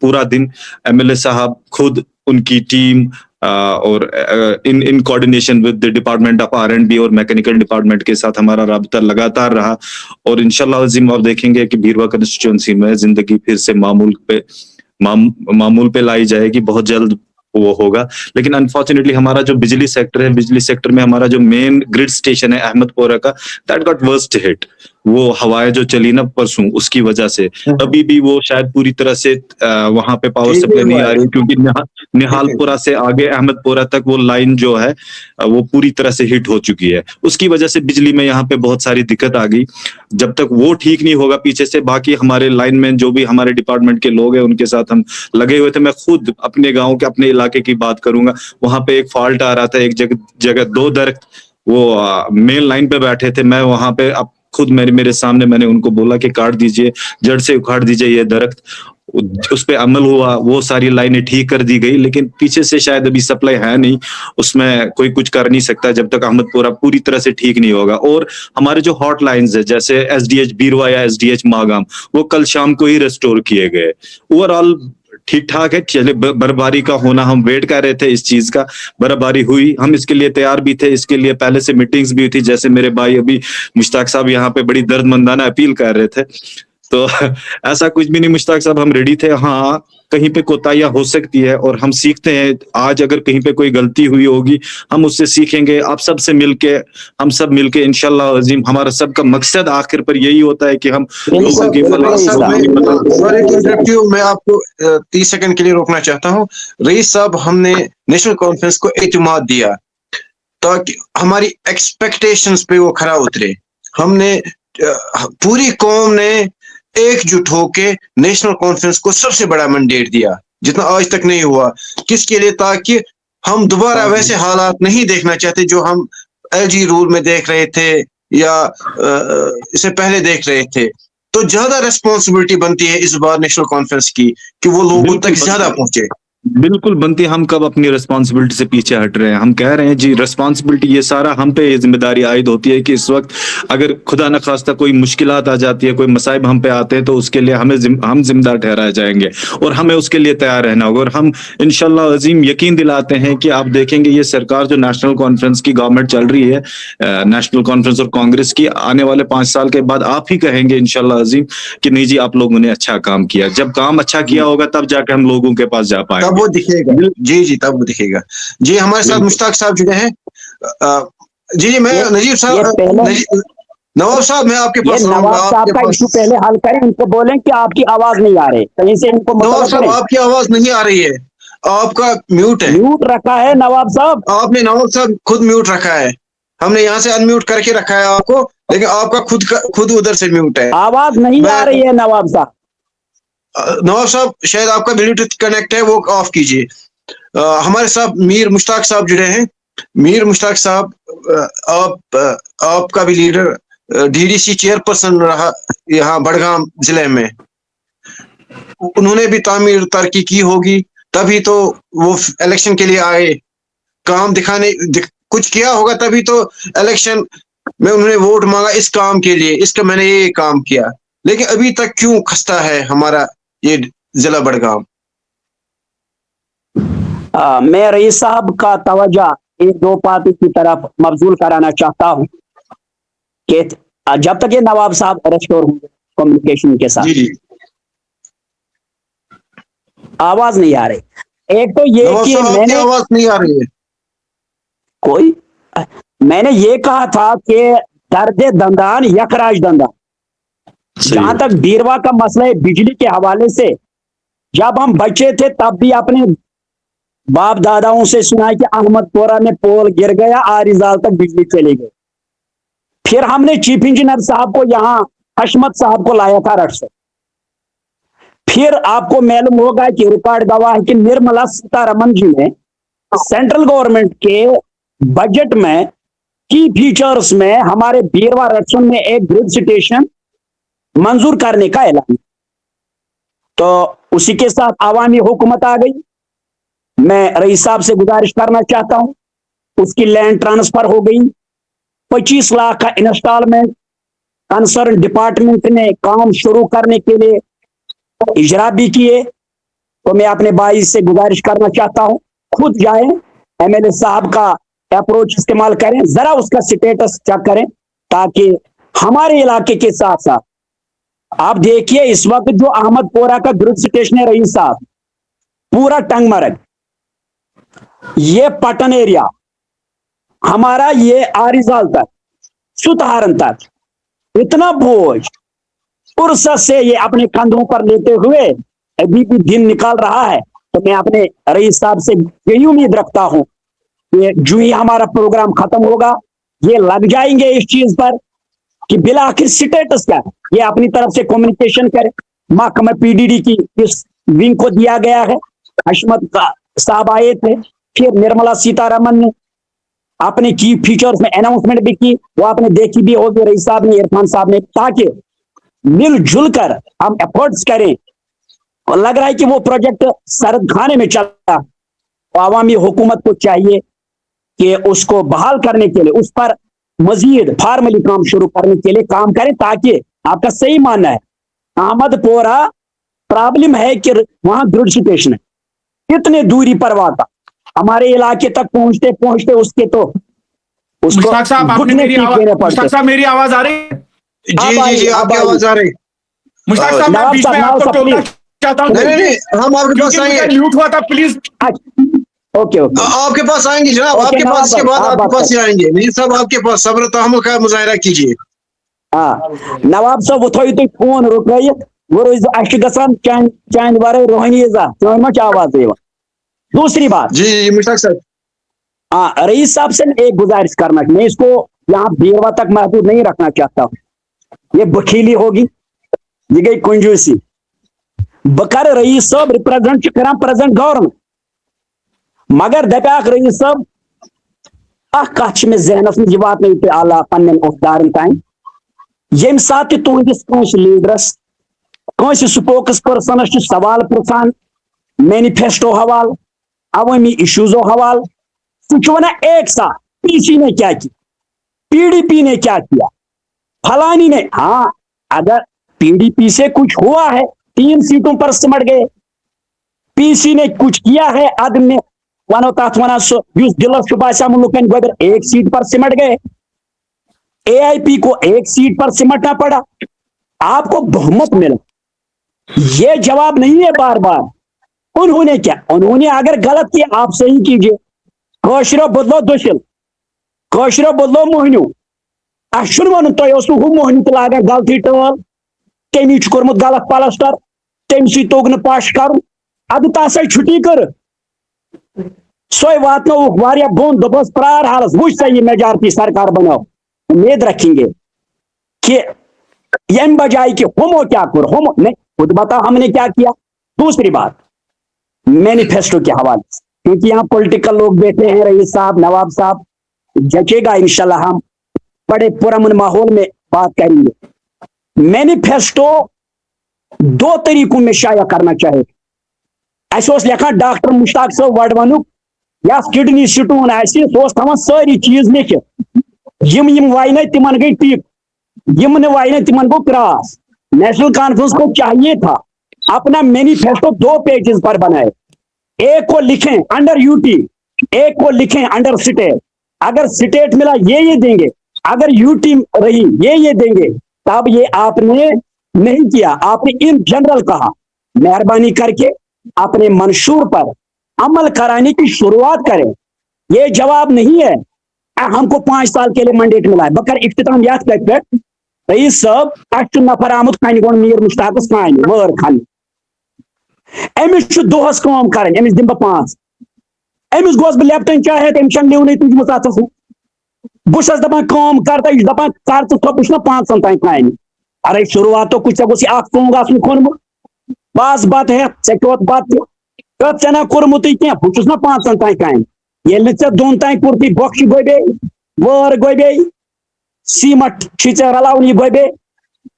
पूरा दिन। एमएलए साहब खुद, उनकी टीम और in coordination with the department of R and B और मैकेनिकल डिपार्टमेंट के साथ हमारा राब्ता लगातार रहा, और इंशाल्लाह अज़ीम आप देखेंगे कि बीरवा कंस्टिट्यूएंसी में जिंदगी फिर से मामूल पे लाई जाएगी, बहुत जल्द वो होगा। लेकिन अनफॉर्चुनेटली हमारा जो बिजली सेक्टर है, बिजली सेक्टर में हमारा जो मेन ग्रिड स्टेशन है अहमदपुरा का, दैट गॉट वर्स्ट हिट। वो हवाएं जो चली ना परसों, उसकी वजह से अभी भी वो शायद पूरी तरह से वहां पे पावर सप्लाई नहीं आ रही, क्योंकि निहालपुरा से आगे अहमदपुरा तक वो लाइन जो है वो पूरी तरह से हिट हो चुकी है। उसकी वजह से बिजली में यहाँ पे बहुत सारी दिक्कत आ गई। जब तक वो ठीक नहीं होगा पीछे से, बाकी हमारे लाइनमैन जो भी हमारे डिपार्टमेंट के लोग हैं उनके साथ हम लगे हुए थे। मैं खुद अपने गाँव के, अपने इलाके की बात करूंगा, वहां पे एक फॉल्ट आ रहा था, एक जगह 2 दरख्त वो मेन लाइन पे बैठे थे। मैं वहां पे अब खुद मेरे सामने मैंने उनको बोला कि काट दीजिए, जड़ से उखाड़ दीजिए ये दरख्त। उस पे अमल हुआ, वो सारी लाइनें ठीक कर दी गई, लेकिन पीछे से शायद अभी सप्लाई है नहीं, उसमें कोई कुछ कर नहीं सकता जब तक अहमदपुरा पूरी तरह से ठीक नहीं होगा। और हमारे जो हॉट लाइन्स है, जैसे एसडीएच बीरवा या एसडीएच मागाम, वो कल शाम को ही रेस्टोर किए गए। ओवरऑल ठीक ठाक है। चले, बर्फबारी का होना हम वेट कर रहे थे, इस चीज का बर्फबारी हुई, हम इसके लिए तैयार भी थे, इसके लिए पहले से मीटिंग्स भी हुई थी। जैसे मेरे भाई अभी मुश्ताक साहब यहाँ पे बड़ी दर्दमंदाना अपील कर रहे थे, तो ऐसा कुछ भी नहीं मुश्ताक साहब, हम रेडी थे। हाँ, कहीं पे कोताहियां हो सकती है और हम सीखते हैं। आज अगर कहीं पे कोई गलती हुई होगी हम उससे सीखेंगे। आप सब से मिलके, हम सब मिलके इंशाल्लाह अज़ीम, हमारा सबका मकसद आखिर पर यही होता है कि हम लोगों की मैं आपको 30 सेकंड के लिए रोकना चाहता हूँ। रईस साहब, हमने नेशनल कॉन्फ्रेंस को एतमाद दिया ताकि हमारी एक्सपेक्टेशंस पे वो खरा उतरे। हमने पूरी कौम ने एकजुट होके नेशनल कॉन्फ्रेंस को सबसे बड़ा मैंडेट दिया, जितना आज तक नहीं हुआ। किसके लिए? ताकि हम दोबारा वैसे हालात नहीं देखना चाहते जो हम एलजी रूल में देख रहे थे या इससे पहले देख रहे थे। तो ज्यादा रिस्पॉन्सिबिलिटी बनती है इस बार नेशनल कॉन्फ्रेंस की कि वो लोगों तक ज्यादा पहुंचे। बिल्कुल बनती है। हम कब अपनी रिस्पांसिबिलिटी से पीछे हट रहे हैं? हम कह रहे हैं जी, रिस्पांसिबिलिटी ये सारा हम पे ये जिम्मेदारी आयद होती है कि इस वक्त अगर खुदा न खास्ता कोई मुश्किलात आ जाती है, कोई मसाइब हम पे आते हैं, तो उसके लिए हम जिम्मेदार ठहराए जाएंगे और हमें उसके लिए तैयार रहना होगा। और हम इंशाल्लाह अजीम यकीन दिलाते हैं कि आप देखेंगे ये सरकार जो नेशनल कॉन्फ्रेंस की गवर्नमेंट चल रही है, नेशनल कॉन्फ्रेंस और कांग्रेस की, आने वाले 5 साल के बाद आप ही कहेंगे इंशाल्लाह अजीम कि नहीं जी, आप लोगों ने अच्छा काम किया। जब काम अच्छा किया होगा तब जाकर हम लोगों के पास जा पाएंगे, वो दिखेगा। जी, तब वो दिखेगा। जी, हमारे साथ मुश्ताक साहब जुड़े हैं। जी, मैं नजीब साहब, नवाब साहब, मैं आपके पास नवाब साहब का इशू पहले हल करें। इनको बोलें कि आपकी आवाज नहीं आ रही, कहीं से इनको नवाब साहब, आपकी आवाज नहीं आ रही है, आपका म्यूट है। म्यूट रखा है नवाब साहब, आपने नवाब साहब खुद म्यूट रखा है। हमने यहाँ से अनम्यूट करके रखा है आपको, लेकिन आपका खुद उधर से म्यूट है। आवाज नहीं आ रही है नवाब साहब। नवाब साहब शायद आपका ब्लूटूथ कनेक्ट है, वो ऑफ कीजिए। हमारे साथ मीर मुश्ताक साहब जुड़े हैं। मीर मुश्ताक साहब, आपका भी लीडर डीडीसी चेयरपर्सन रहा यहाँ बड़गाम जिले में, उन्होंने भी तामीर तरक्की की होगी, तभी तो वो इलेक्शन के लिए आए, काम कुछ किया होगा, तभी तो इलेक्शन में उन्होंने वोट मांगा इस काम के लिए, इसका मैंने ये काम किया। लेकिन अभी तक क्यों खस्ता है हमारा ये जिला बड़गाम? मैं रईस साहब का तवज्जो एक दो पार्टी की तरफ मबजूल कराना चाहता हूं कि जब तक ये नवाब साहब रेस्टोर होंगे कम्युनिकेशन के साथ। जी जी, आवाज नहीं आ रही। एक तो ये कि मैंने आवाज नहीं आ रही है कोई, मैंने ये कहा था कि दर्द दंदान यकराज दंदान। जहां तक बीरवा का मसला है बिजली के हवाले से, जब हम बच्चे थे तब भी अपने बाप दादाओं से सुना कि अहमदपुरा में पोल गिर गया, आरिजाल तक बिजली चली गई। फिर हमने चीफ इंजीनियर साहब को यहाँ हशमत साहब को लाया था रट से। फिर आपको मालूम होगा कि रिकॉर्ड गवाह है कि निर्मला सीतारमन जी ने सेंट्रल गवर्नमेंट के बजट में की फीचर्स में हमारे बीरवा रक्षण में एक ग्रिड स्टेशन मंजूर करने का ऐलान। तो उसी के साथ आवामी हुकूमत आ गई। मैं रईस साहब से गुजारिश करना चाहता हूं, उसकी लैंड ट्रांसफर हो गई, 25 लाख का इंस्टॉलमेंट कंसर्न डिपार्टमेंट ने काम शुरू करने के लिए इजरा भी किए। तो मैं अपने भाई से गुजारिश करना चाहता हूं, खुद जाएं, एमएलए साहब का अप्रोच इस्तेमाल करें, जरा उसका स्टेटस चेक करें, ताकि हमारे इलाके के साथ साथ आप देखिए इस वक्त जो अहमदपुरा का ग्रिड स्टेशन है रईस साहब, पूरा टंगमरग, ये पटन एरिया हमारा, ये आरिजाल तक, सुतहारन तक, इतना बोझ फुर्सत से ये अपने कंधों पर लेते हुए अभी भी दिन निकाल रहा है। तो मैं अपने रईस साहब से यही उम्मीद रखता हूं कि जो ही हमारा प्रोग्राम खत्म होगा ये लग जाएंगे इस चीज पर कि बिला आखिर स्टेटस क्या, ये अपनी तरफ से कम्युनिकेशन करे। महकमा पीडीडी की इस विंग को दिया गया है, हशमत साहब आए थे, फिर निर्मला सीतारमन ने अपने की फीचर्स में अनाउंसमेंट भी की, वो आपने देखी भी होगी रईस साहब ने, इरफान साहब ने, ताकि मिलजुल कर हम एफर्ट्स करें। और लग रहा है कि वो प्रोजेक्ट सरद खाने में चल रहा, तो आवामी हुकूमत को चाहिए कि उसको बहाल करने के लिए उस पर मजीद फार्मली काम शुरू करने के लिए काम करें, ताकि आपका सही मानना है अहमदपुरा प्रॉब्लम है कि वहां ग्रिड स्टेशन है, कितने दूरी पर वाता, हमारे इलाके तक पहुंचते पहुंचते उसके तो उसको मुश्ताक साहब, आपने मेरी आवाज, मुश्ताक साहब मेरी आवाज आ रही है? जी जी, आपकी आवाज आ रही। मुश्ताक साहब मैं बीच में आपको टोकना चाहता हूं। नहीं, हम आपके पास आएंगे, म्यूट हुआ था, प्लीज। ओके ओके, आपके पास आएंगे जनाब, आपके पास, इसके बाद आपके पास ही आएंगे। नहीं सब आपके पास, सब्र तहम्मुल का मुजाहिरा कीजिए। हाँ नवाब साहब वो थोड़ी तो फोन रुकाइए, वो रोज अश गसान चांद वारे रोहनी जा तो मच आवाज है। दूसरी बात, जी मुश्ताक साहब, हाँ रईस साहब से एक गुजारिश करना, मैं इसको यहाँ बीरवा तक महदूद नहीं रखना चाहता हूँ, ये बखीली होगी, ये गई कंजूसी। बकर रईस साहब रिप्रेजेंट कर प्रेजेंट गवर्नमेंट, मगर दपाक रईस साहब कत में जहनस में वात आला पन्न उहदारन तान, यम सात तुहंदिस लीडरस स्पोक्स पर्सनस सवाल पृछान मैनिफेस्टो हवाल, अवामी इश्यूजो हवाल, सुना एक साथ पीसी ने क्या किया, पीडीपी ने क्या किया, फलानी ने, हाँ अगर पीडीपी से कुछ हुआ है 3 सीटों पर सिमट गए, पीसी ने कुछ किया है आदम ने वनो तथ वन दिलस बासा लुकन बगर 1 सीट पर सिमट गए, एआईपी को 1 सीट पर सिमटना पड़ा, आपको बहुमत मिला। ये जवाब नहीं है बार बार। उन्होंने क्या, उन्होंने अगर गलत किया आप सही कीजिए, कौशरो बदलो दुशिल, कौशरो बदलो मोहनू, अशुन वन तो मोहनी तो लागा गलती टल, तमी कोर्मुत गलत पलस्टर, तम सी तोग न पाश कर, अब तसा छुट्टी कर, सोई वात बोन दोपस प्रार हालस वुच सा ये मेजॉरिटी सरकार बनाओ। उम्मीद रखेंगे कि यम बजाय कि हमो क्या कर, हम नहीं, खुद बताओ हमने क्या किया। दूसरी बात, मैनिफेस्टो के हवाले से, क्योंकि यहाँ पॉलिटिकल लोग बैठे हैं, रईस साहब, नवाब साहब, जचेगा इंशाल्लाह, हम बड़े पुरअमन माहौल में बात करेंगे। मैनिफेस्टो दो तरीकों में शाया करना चाहिए। ऐसे लिखा डॉक्टर मुश्ताक साहब वडवनुक या किडनी स्टोन थवान सारी चीज लिखित, यम वाइन तिमन गई टिप, यम वाइन तिमन गो क्रॉस। नेशनल कॉन्फ्रेंस को चाहिए था अपना मैनिफेस्टो 2 पेजेस पर बनाए, एक को लिखें अंडर यूटी, एक को लिखें अंडर स्टेट। अगर स्टेट मिला ये देंगे, अगर यूटी रही ये देंगे। तब ये आपने नहीं किया, आपने इन जनरल कहा। मेहरबानी करके अपने मंशूर पर अमल कराने की शुरुआत करें। ये जवाब नहीं है हमको 5 साल के लिए मैंडेट मिला है बकर इख्तिताम याद पे रईस साहब अच नफर आमुत कन गोन मीर मुश्ताक कान वर खान अमिस दोहस काम कर, अमिस दिम 5, अमिस गोस बह लेप्टन चाहे अमिस लिवन तुजम अथस बस दपान काम करता यह दपान कर तो थोपुस ना 5 तान कान। अरे शुरुआत तो कुछ गोस सोंग आसन खोनमुत, बस बत हे चोत बत चे ना कोर्मुत क्या बहुत ना 5 तान कान। ये 2 तान कुर्ती बख्श गोबे वर गोबे सीमट चे रलावन यह गोबे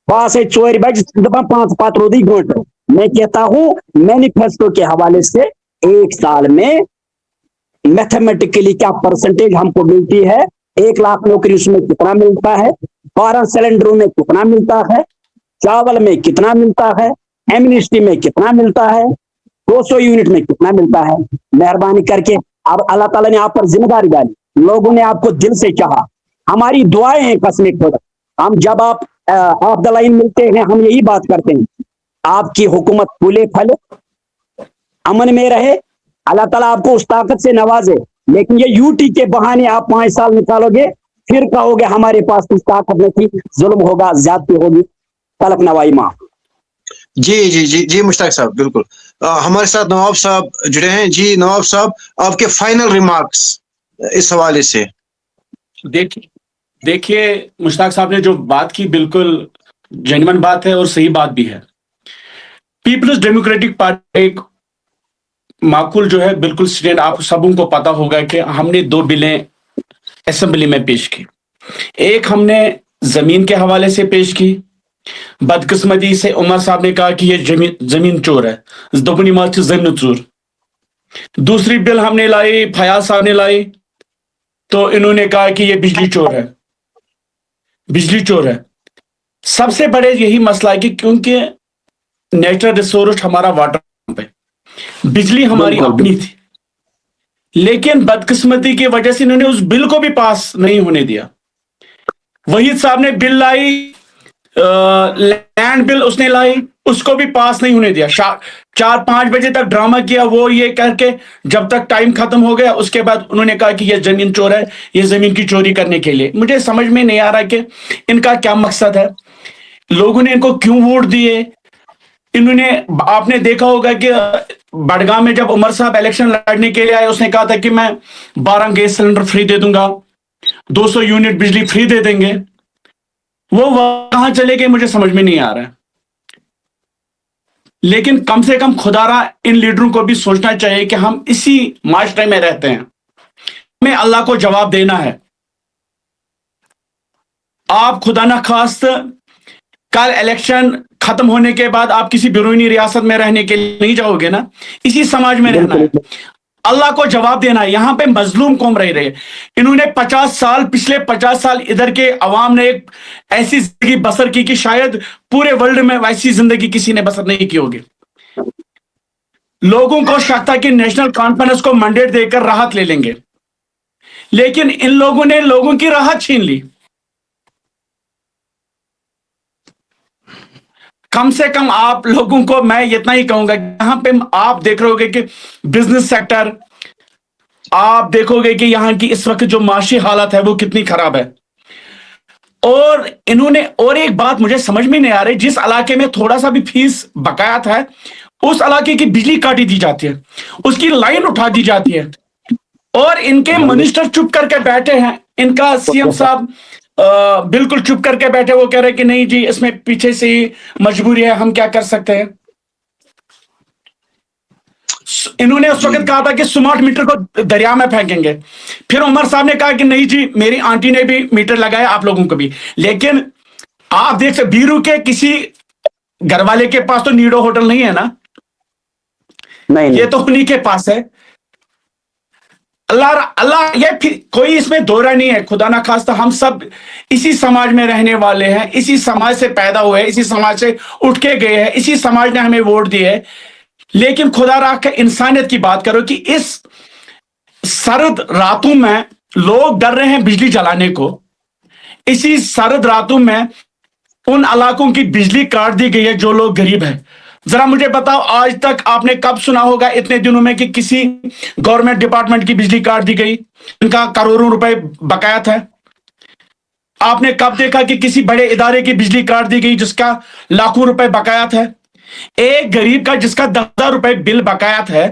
बस 4 बज दपान 5 पत रोद घंटे। मैं कहता हूं मैनिफेस्टो के हवाले से 1 साल में मैथमेटिकली क्या परसेंटेज हमको मिलती है, 1 लाख नौकरी उसमें कितना मिलता है, 12 सिलेंडरों में कितना मिलता है, चावल में कितना मिलता है, एमनिस्टी में कितना मिलता है, 200 यूनिट में कितना मिलता है। मेहरबानी करके अब अल्लाह ताला ने आप पर जिम्मेदारी डाली, लोगों ने आपको दिल से चाहा, हमारी दुआएं हैं कसमे खुदा। हम जब आप ऑफ द लाइन मिलते हैं हम यही बात करते हैं, आपकी हुकूमत फूले फले अमन में रहे, अल्लाह ताला आपको उस ताकत से नवाजे। लेकिन ये यूटी के बहाने आप 5 साल निकालोगे, फिर कहोगे हमारे पास कुछ ताकत नहीं थी, जुल्म होगा, ज्यादती होगी, तलक नवाई माँ। जी जी जी जी मुश्ताक साहब, बिल्कुल। हमारे साथ नवाब साहब जुड़े हैं। जी नवाब साहब, आपके फाइनल रिमार्क्स इस हवाले से। देखिए मुश्ताक साहब ने जो बात की बिल्कुल जेन्युइन बात है और सही बात भी है। पीपल्स डेमोक्रेटिक पार्टी एक माकूल जो है बिल्कुल स्टैंड, आप सबों को पता होगा कि हमने 2 बिलें असेंबली में पेश की। एक हमने जमीन के हवाले से पेश की, बदकिस्मती से उमर साहब ने कहा कि ये जमीन चोर है, दोपनी माच जमीन चोर। दूसरी बिल हमने लाई, फयाज साहब ने लाई, तो इन्होंने कहा कि ये बिजली चोर है, बिजली चोर है। सबसे बड़े यही मसला है कि क्योंकि नेचुरल रिसोर्स हमारा वाटर पंप है, बिजली हमारी अपनी थी, लेकिन बदकिस्मती की वजह से इन्होंने उस बिल को भी पास नहीं होने दिया। वहीद साहब ने बिल लाई, लैंड बिल उसने लाई, उसको भी पास नहीं होने दिया। 4-5 बजे तक ड्रामा किया वो ये करके, जब तक टाइम खत्म हो गया उसके बाद उन्होंने कहा कि ये जमीन चोर है, ये जमीन की चोरी करने के लिए। मुझे समझ में नहीं आ रहा कि इनका क्या मकसद है, लोगों ने इनको क्यों वोट दिए। इन्होंने, आपने देखा होगा कि बड़गांव में जब उमर साहब इलेक्शन लड़ने के लिए आए, उसने कहा था कि मैं 12 गैस सिलेंडर फ्री दे दूंगा, 200 यूनिट बिजली फ्री दे देंगे। वो कहां चले गए मुझे समझ में नहीं आ रहा है। लेकिन कम से कम खुदारा इन लीडरों को भी सोचना चाहिए कि हम इसी माशरे में रहते हैं, हमें अल्लाह को जवाब देना है। आप खुदा न खास्त कल इलेक्शन खत्म होने के बाद आप किसी बैरूनी रियासत में रहने के लिए नहीं जाओगे ना, इसी समाज में रहना है, अल्लाह को जवाब देना है। यहां पे मजलूम कौम रह रहे। इन्होंने 50 साल, पिछले 50 साल इधर के अवाम ने एक ऐसी जिंदगी बसर की कि शायद पूरे वर्ल्ड में वैसी जिंदगी किसी ने बसर नहीं की होगी। लोगों को शक था कि नेशनल कॉन्फ्रेंस को मैंडेट देकर राहत ले लेंगे, लेकिन इन लोगों ने लोगों की राहत छीन ली। कम से कम आप लोगों को मैं इतना ही कहूंगा, यहां पे आप देख रहे होगे कि बिजनेस सेक्टर, आप देखोगे कि यहां की इस वक्त जो माशी हालत है वो कितनी खराब है। और इन्होंने, और एक बात मुझे समझ में नहीं आ रही, जिस इलाके में थोड़ा सा भी फीस बकाया था उस इलाके की बिजली काटी दी जाती है, उसकी लाइन उठा दी जाती है, और इनके मिनिस्टर चुप करके बैठे हैं। इनका सीएम साहब बिल्कुल चुप करके बैठे, वो कह रहे कि नहीं जी इसमें पीछे से ही मजबूरी है, हम क्या कर सकते हैं। इन्होंने उस वक्त कहा था कि स्मार्ट मीटर को दरिया में फेंकेंगे, फिर उमर साहब ने कहा कि नहीं जी मेरी आंटी ने भी मीटर लगाया, आप लोगों को भी। लेकिन आप देख सकते बीरू के किसी घर वाले के पास तो नीडो होटल नहीं है ना, नहीं ये तो उन्हीं के पास है। अल्लाह ये फिर कोई इसमें दोहरा नहीं है, खुदा ना खास्ता हम सब इसी समाज में रहने वाले हैं, इसी समाज से पैदा हुए, इसी समाज से उठ के गए हैं, इसी समाज ने हमें वोट दिए है। लेकिन खुदा रख के इंसानियत की बात करो कि इस सर्द रातों में लोग डर रहे हैं बिजली जलाने को। इसी सर्द रातों में उन इलाकों की बिजली काट दी गई है जो लोग गरीब हैं। जरा मुझे बताओ, आज तक आपने कब सुना होगा इतने दिनों में कि किसी गवर्नमेंट डिपार्टमेंट की बिजली काट दी गई, इनका करोड़ों रुपए बकाया था? आपने कब देखा कि किसी बड़े इदारे की बिजली काट दी गई जिसका लाखों रुपए बकाया था? एक गरीब का जिसका 10,000 रुपए बिल बकाया है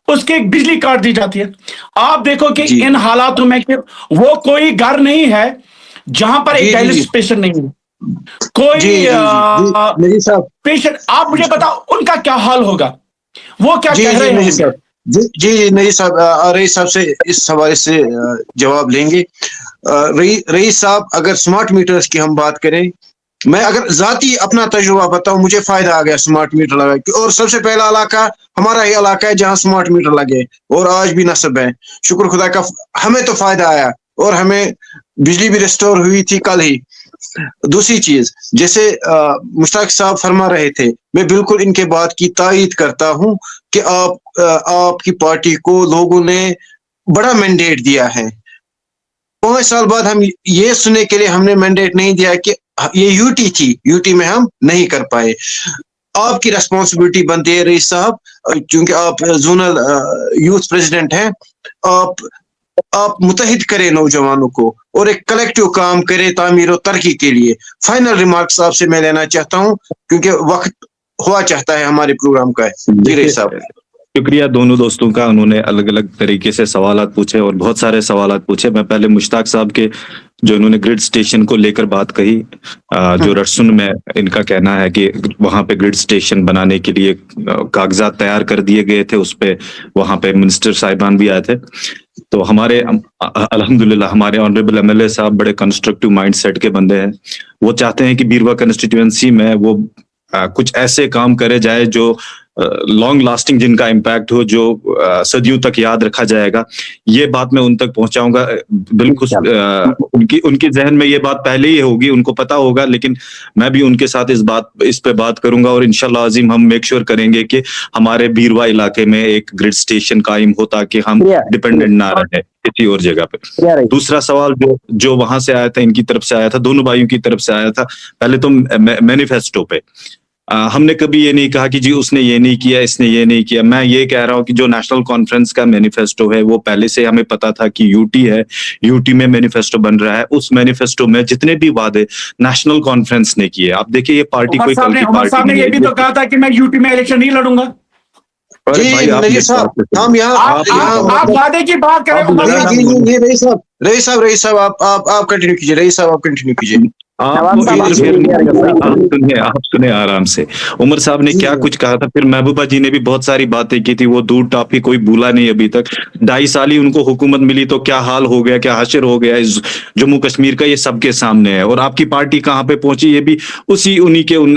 उसकी बिजली काट दी जाती है। आप देखो कि इन हालातों में कि वो कोई घर नहीं है जहां पर एक डायलिसिस पेशेंट नहीं है, कोई पेशेंट। आप मुझे बताओ उनका क्या हाल होगा, वो क्या कह रहे हैं? जी नहीं साहब, रईस साहब से इस हवाले से जवाब लेंगे। रईस साहब, अगर स्मार्ट मीटर्स की हम बात करें, मैं अगर जाती अपना तजुर्बा बताऊं, मुझे फायदा आ गया स्मार्ट मीटर लगा के। और सबसे पहला इलाका हमारा ही इलाका है जहां स्मार्ट मीटर लगे, और आज भी नस्ब है, शुक्र खुदा का, हमें तो फायदा आया और हमें बिजली भी रिस्टोर हुई थी कल ही। दूसरी चीज, जैसे मुश्ताक साहब फरमा रहे थे, मैं बिल्कुल इनके बात की तायीद करता हूं कि आपकी पार्टी को लोगों ने बड़ा मैंडेट दिया है। 5 साल बाद हम ये सुनने के लिए हमने मैंडेट नहीं दिया कि ये यूटी थी, यूटी में हम नहीं कर पाए। आपकी रेस्पॉन्सिबिलिटी बनती है रईस साहब, क्योंकि आप जोनल यूथ प्रेसिडेंट हैं, आप मुतहिद करें नौजवानों को और एक कलेक्टिव काम करें तामीर और तरक्की के लिए। फाइनल रिमार्क्स आपसे मैं लेना चाहता हूं क्योंकि वक्त हुआ चाहता है हमारे प्रोग्राम का। जी रईस साहब। शुक्रिया दोनों दोस्तों का, उन्होंने अलग अलग तरीके से सवालात पूछे और बहुत सारे सवालात पूछे। मैं पहले मुश्ताक साहब के जो इन्होंने ग्रिड स्टेशन को लेकर बात कही, जो रसुन में इनका कहना है कि वहां पे ग्रिड स्टेशन बनाने के लिए कागजात तैयार कर दिए गए थे, उस पे वहां पे मिनिस्टर साहिबान भी आए थे। तो हमारे अल्हम्दुलिल्लाह हमारे ऑनरेबल एमएलए साहब बड़े कंस्ट्रक्टिव माइंडसेट के बंदे हैं। वो चाहते हैं कि बीरवा कंस्टिट्यूएंसी में वो कुछ ऐसे काम करे जाए जो लॉन्ग लास्टिंग, जिनका इम्पैक्ट हो, जो सदियों तक याद रखा जाएगा। ये बात मैं उन तक पहुंचाऊंगा। बिल्कुल उनकी जहन में ये बात पहले ही होगी, उनको पता होगा, लेकिन मैं भी उनके साथ इस पे बात करूंगा और इंशाल्लाह अजीम हम मेक श्योर करेंगे कि हमारे बीरवा इलाके में एक ग्रिड स्टेशन कायम हो ताकि हम डिपेंडेंट ना रहे किसी और जगह पे। दूसरा सवाल जो वहां से आया था, इनकी तरफ से आया था, दोनों भाइयों की तरफ से आया था। पहले तो मैनिफेस्टो पे हमने कभी ये नहीं कहा कि जी उसने ये नहीं किया, इसने ये नहीं किया। मैं ये कह रहा हूँ कि जो नेशनल कॉन्फ्रेंस का मैनिफेस्टो है वो पहले से हमें पता था कि यूटी है, यूटी में मैनिफेस्टो बन रहा है। उस मैनिफेस्टो में जितने भी वादे नेशनल कॉन्फ्रेंस ने किए, आप देखिए ये पार्टी कोई कल की पार्टी नहीं है। ये भी तो कहा था कि मैं यूटी में इलेक्शन नहीं लड़ूंगा। जी हम आप वादे की बात करें। रईस साहब आप कंटिन्यू कीजिए। रईस साहब आप कंटिन्यू कीजिए। आप सुने आराम से। उमर साहब ने क्या कुछ कहा था, फिर महबूबा जी ने भी बहुत सारी बातें की थी। वो दूध टॉफी कोई भूला नहीं अभी तक। 2.5 साल ही उनको हुकूमत मिली तो क्या हाल हो गया, क्या हशर हो गया इस जम्मू कश्मीर का, ये सबके सामने है। और आपकी पार्टी कहाँ पे पहुंची, ये भी उन्हीं के उन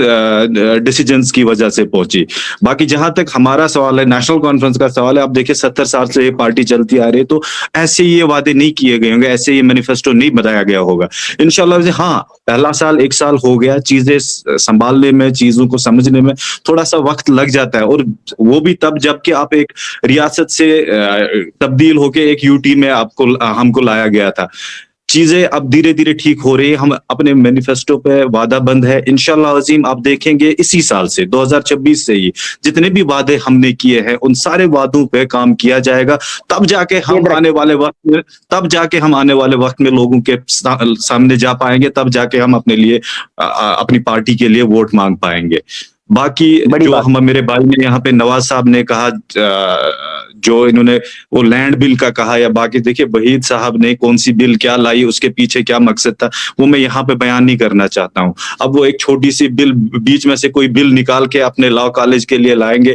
डिसीजंस की वजह से पहुंची। बाकी जहां तक हमारा सवाल है, नेशनल कॉन्फ्रेंस का सवाल है, आप देखिए 70 साल से ये पार्टी चलती आ रही है, तो ऐसे ये वादे नहीं किए गए होंगे, ऐसे ये मैनिफेस्टो नहीं बताया गया होगा इंशाल्लाह। हाँ, पहला साल 1 साल हो गया, चीजें संभालने में, चीजों को समझने में थोड़ा सा वक्त लग जाता है, और वो भी तब जबकि आप एक रियासत से तब्दील होके एक यूटी में हमको लाया गया था। चीजें अब धीरे धीरे ठीक हो रही है। हम अपने मैनिफेस्टो पे वादा बंद है इंशाल्लाह अजीम। आप देखेंगे इसी साल से 2026 से ही जितने भी वादे हमने किए हैं उन सारे वादों पे काम किया जाएगा। तब जाके हम आने वाले वक्त में लोगों के सामने जा पाएंगे, तब जाके हम अपने लिए अपनी पार्टी के लिए वोट मांग पाएंगे। बाकी जो हम मेरे भाई ने यहाँ पे नवाज साहब ने कहा جو انہوں نے وہ لینڈ بل کا کہا یا باقی، دیکھیے وحید صاحب نے کون سی بل کیا لائی، اس کے پیچھے کیا مقصد تھا، وہ میں یہاں پہ بیان نہیں کرنا چاہتا ہوں. اب وہ ایک چھوٹی سی بل بیچ میں سے کوئی بل نکال کے اپنے لا کالج کے لیے لائیں گے،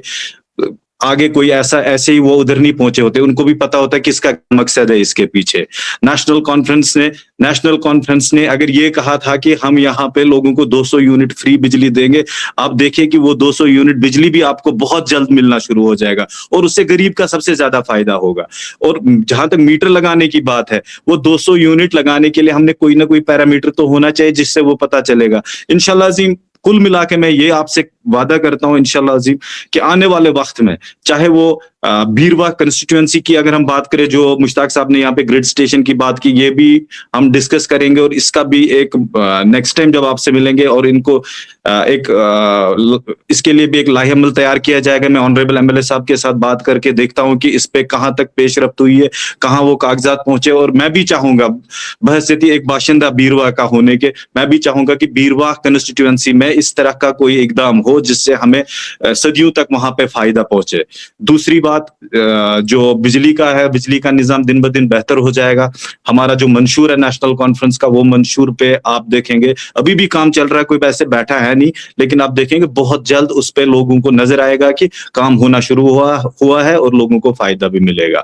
آگے کوئی ایسے ہی وہ ادھر نہیں پہنچے ہوتے، ان کو بھی پتا ہوتا ہے کس کا مقصد ہے اس کے پیچھے. نیشنل کانفرنس نے اگر یہ کہا تھا کہ ہم یہاں پہ لوگوں کو 200 یونٹ فری بجلی دیں گے، آپ دیکھیں کہ وہ 200 یونٹ بجلی بھی آپ کو بہت جلد ملنا شروع ہو جائے گا، اور اس سے غریب کا سب سے زیادہ فائدہ ہوگا. اور جہاں تک میٹر لگانے کی بات ہے، وہ 200 یونٹ لگانے کے لیے ہم نے کوئی نہ کوئی پیرامیٹر تو ہونا چاہیے جس سے وہ پتا چلے گا. انشاءاللہ عظیم کل ملا کے میں یہ آپ سے وعدہ کرتا ہوں انشاءاللہ عظیم کہ آنے والے وقت میں، چاہے وہ بیرواہ کنسٹیٹوئنسی کی اگر ہم بات کریں، جو مشتاق صاحب نے یہاں پہ گریڈ اسٹیشن کی بات کی، یہ بھی ہم ڈسکس کریں گے، اور اس کا بھی ایک نیکسٹ ٹائم جب آپ سے ملیں گے اور ان کو ایک اس کے لیے بھی ایک لاہ عمل تیار کیا جائے گا. میں آنریبل ایم ایل اے صاحب کے ساتھ بات کر کے دیکھتا ہوں کہ اس پہ کہاں تک پیش رفت ہوئی ہے، کہاں وہ کاغذات پہنچے. اور میں بھی چاہوں گا بحیثیت ایک باشندہ بیرواہ کا ہونے کے، میں بھی چاہوں گا کہ بیرواہ کنسٹیٹوئنسی میں اس طرح کا کوئی اقدام ہو جس سے ہمیں صدیوں تک وہاں پہ فائدہ پہنچے. دوسری بات جو بجلی کا ہے، بجلی کا نظام دن بدن بہتر ہو جائے گا. ہمارا جو منشور ہے نیشنل کانفرنس کا، وہ منشور پہ آپ دیکھیں گے ابھی بھی کام چل رہا ہے، کوئی ویسے بیٹھا ہے نہیں، لیکن آپ دیکھیں گے بہت جلد اس پہ لوگوں کو نظر آئے گا کہ کام ہونا شروع ہوا ہے اور لوگوں کو فائدہ بھی ملے گا.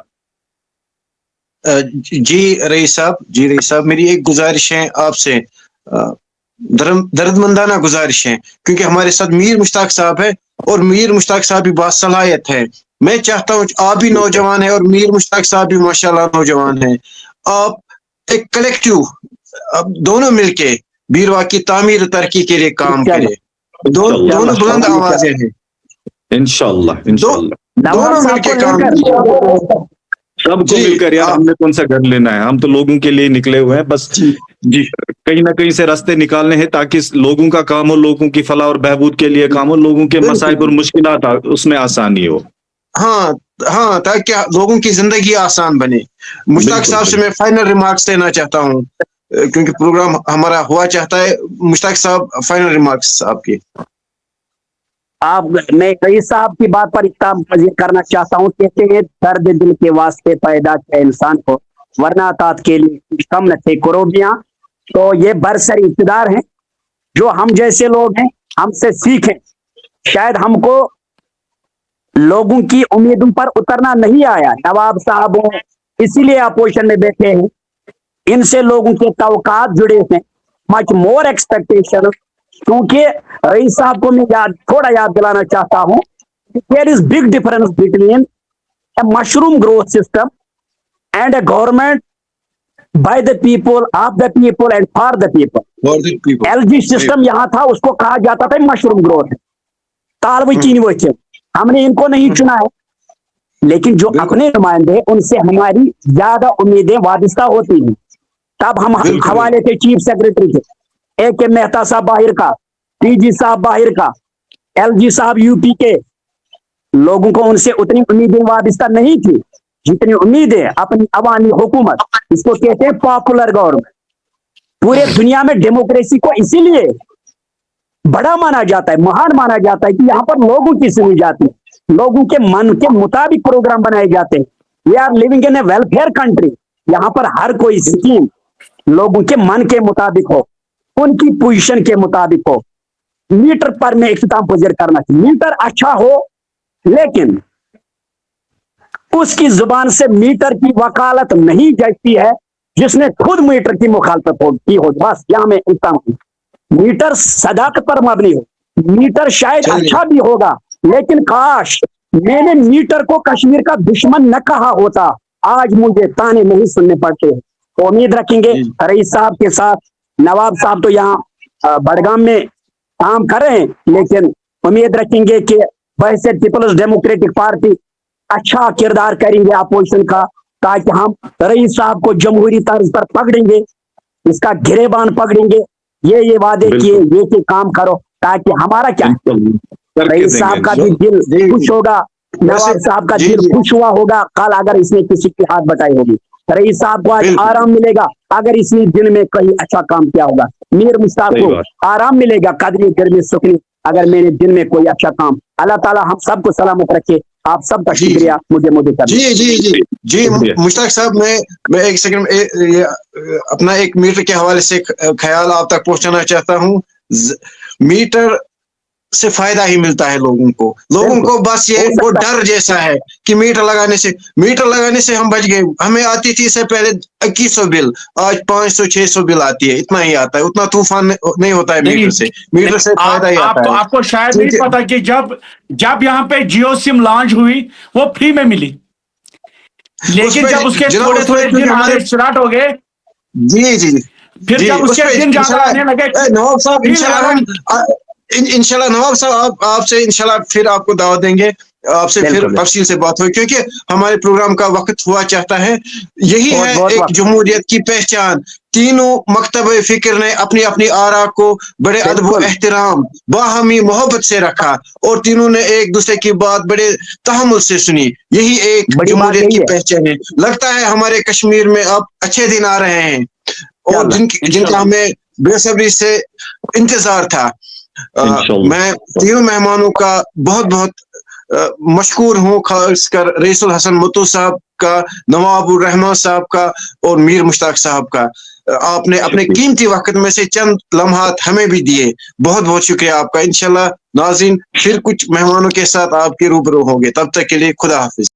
جی رئیس صاحب میری ایک گزارش ہے آپ سے، درد مندانہ گزارش ہے، کیونکہ ہمارے ساتھ میر مشتاق صاحب ہے اور میر مشتاق صاحب بھی باصلاحیت ہے. میں چاہتا ہوں آپ بھی نوجوان ہیں اور میر مشتاق صاحب بھی ماشاءاللہ نوجوان ہیں، آپ ایک کلیکٹیو دونوں مل کے بیرواہ کی تعمیر ترقی کے لیے کام کریں. دونوں بلند آوازیں ہیں، انشاءاللہ دونوں مل کے کام سب کو مل کر. یار ہم نے کون سا گھر لینا ہے، ہم تو لوگوں کے لیے نکلے ہوئے ہیں، بس جی کہیں نہ کہیں سے راستے نکالنے ہیں تاکہ لوگوں کا کام ہو، لوگوں کی فلاح اور بہبود کے لیے کام ہو، لوگوں کے مصائب اور مشکلات اس میں آسانی ہو. ہاں تاکہ لوگوں کی زندگی آسان بنے. مشتاق صاحب سے میں فائنل ریمارکس دینا چاہتا ہوں کیونکہ پروگرام ہمارا ہوا چاہتا ہے. مشتاق صاحب فائنل ریمارکس آپ کے. میں رئیس صاحب کی بات پر اتفاق کرنا چاہتا ہوں. کہتے ہیں درد دل کے واسطے پیدا کیا انسان کو، ورنہ اطاعت کے لیے کم نہ تھے قربیاں. تو یہ برسر اقتدار ہیں جو ہم جیسے لوگ ہیں، ہم سے سیکھیں. شاید ہم کو لوگوں کی امیدوں پر اترنا نہیں آیا. نواب صاحب اسی لیے اپوزیشن میں بیٹھے ہیں، ان سے لوگوں کے توقعات جڑے ہیں، مچ مور ایکسپیکٹیشن. کیونکہ رئیس صاحب کو میں تھوڑا یاد دلانا چاہتا ہوں، there is big difference between a mushroom growth system and a government by the people, of the people and for the people. L G system یہاں تھا، اس کو کہا جاتا تھا مشروم گروتھ. تالو چین وچ ہم نے ان کو نہیں چنا ہے، لیکن جو اپنے نمائندے ان سے ہماری زیادہ امیدیں وابستہ ہوتی ہیں. تب ہم حوالے تھے چیف سیکرٹری کے، اے کے مہتا صاحب باہر کا، ٹی جی صاحب باہر کا، ایل جی صاحب یو پی کے. لوگوں کو ان سے اتنی امیدیں وابستہ نہیں تھی جتنی امیدیں اپنی عوامی حکومت، اس کو کہتے ہیں پاپولر گورنمنٹ. پورے دنیا میں ڈیموکریسی کو اسی لیے بڑا مانا جاتا ہے، مہان مانا جاتا ہے کہ یہاں پر لوگوں کی سنی جاتی ہے، لوگوں کے من کے مطابق پروگرام بنائے جاتے ہیں. We are living in a welfare country, یہاں پر ہر کوئی اسکیم لوگوں کے من کے مطابق ہو، ان کی پوزیشن کے مطابق ہو. میٹر پر میں اختتام پذیر کرنا چاہیے. میٹر اچھا ہو لیکن اس کی زبان سے میٹر کی وکالت نہیں جاتی ہے جس نے خود میٹر کی مخالفت کی ہو. بس یہاں میں اختتام ہوں. میٹر صداقت پر مبنی ہو. میٹر شاید اچھا بھی ہوگا لیکن کاش میں نے میٹر کو کشمیر کا دشمن نہ کہا ہوتا، آج مجھے تانے نہیں سننے پڑتے. تو امید رکھیں گے رئیس صاحب کے ساتھ. نواب صاحب تو یہاں بڑگام میں کام کر رہے ہیں، لیکن امید رکھیں گے کہ بحیثیت پیپلز ڈیموکریٹک پارٹی اچھا کردار کریں گے اپوزیشن کا، تاکہ ہم رئیس صاحب کو جمہوری طرز پر پکڑیں گے، اس کا گریبان پکڑیں گے. یہ وعدے کیے یہ کام کرو تاکہ ہمارا کیا رئیس صاحب کا بھی دل خوش ہوگا، نواب صاحب کا دل خوش ہوا ہوگا کل اگر اس نے کسی کی ہاتھ بٹائی ہوگی. رئیس صاحب کو آج آرام ملے گا اگر اس نے دن میں کہیں اچھا کام کیا ہوگا. میر مشتاق کو آرام ملے گا قدری گرمی سکنی اگر میں نے دن میں کوئی اچھا کام. اللہ تعالی ہم سب کو سلامت رکھے. آپ سب کا جی شکریہ مجھے مدعو کرنے جی جی جی جی شکریہ۔ مشتاق صاحب میں ایک سیکنڈ اپنا ایک میٹر کے حوالے سے خیال آپ تک پہنچانا چاہتا ہوں. میٹر سے فائدہ ہی ملتا ہے لوگوں کو بس یہ وہ ڈر جیسا ہے کہ میٹر لگانے سے ہم بچ گئے. ہمیں آتی تھی اس سے پہلے 2100 بل, آج 500-600 بل آتی ہے, اتنا ہی آتا ہے, اتنا طوفان نہیں ہوتا ہے میٹر سے فائدہ ہی آتا ہے. آپ کو شاید نہیں پتا کہ جب یہاں پہ جیو سم لانچ ہوئی وہ فری میں ملی, لیکن جب اس کے تھوڑے تھوڑے دن آنے اسٹارٹ ہو گئے, جی جی پھر جی جب اس کے دن زیادہ آنے لگے, نواب صاحب انشاءاللہ نواب صاحب آپ سے انشاءاللہ پھر آپ کو دعوت دیں گے, آپ سے پھر تفصیل سے بات ہوگی, کیونکہ ہمارے پروگرام کا وقت ہوا چاہتا ہے. یہی ہے ایک جمہوریت کی پہچان. تینوں مکتب فکر نے اپنی اپنی آرا کو بڑے ادب و احترام باہمی محبت سے رکھا, اور تینوں نے ایک دوسرے کی بات بڑے تحمل سے سنی. یہی ایک جمہوریت کی پہچان ہے. لگتا ہے ہمارے کشمیر میں اب اچھے دن آ رہے ہیں, اور جن کا ہمیں بے صبری سے انتظار تھا. میں تینوں مہمانوں کا بہت بہت مشکور ہوں, خاص کر رئیس الحسن متو صاحب کا, نواب الرحمان صاحب کا, اور میر مشتاق صاحب کا. آپ نے اپنے قیمتی وقت میں سے چند لمحات ہمیں بھی دیے. بہت بہت شکریہ آپ کا. انشاءاللہ ناظرین پھر کچھ مہمانوں کے ساتھ آپ کے روبرو ہوں گے. تب تک کے لیے خدا حافظ.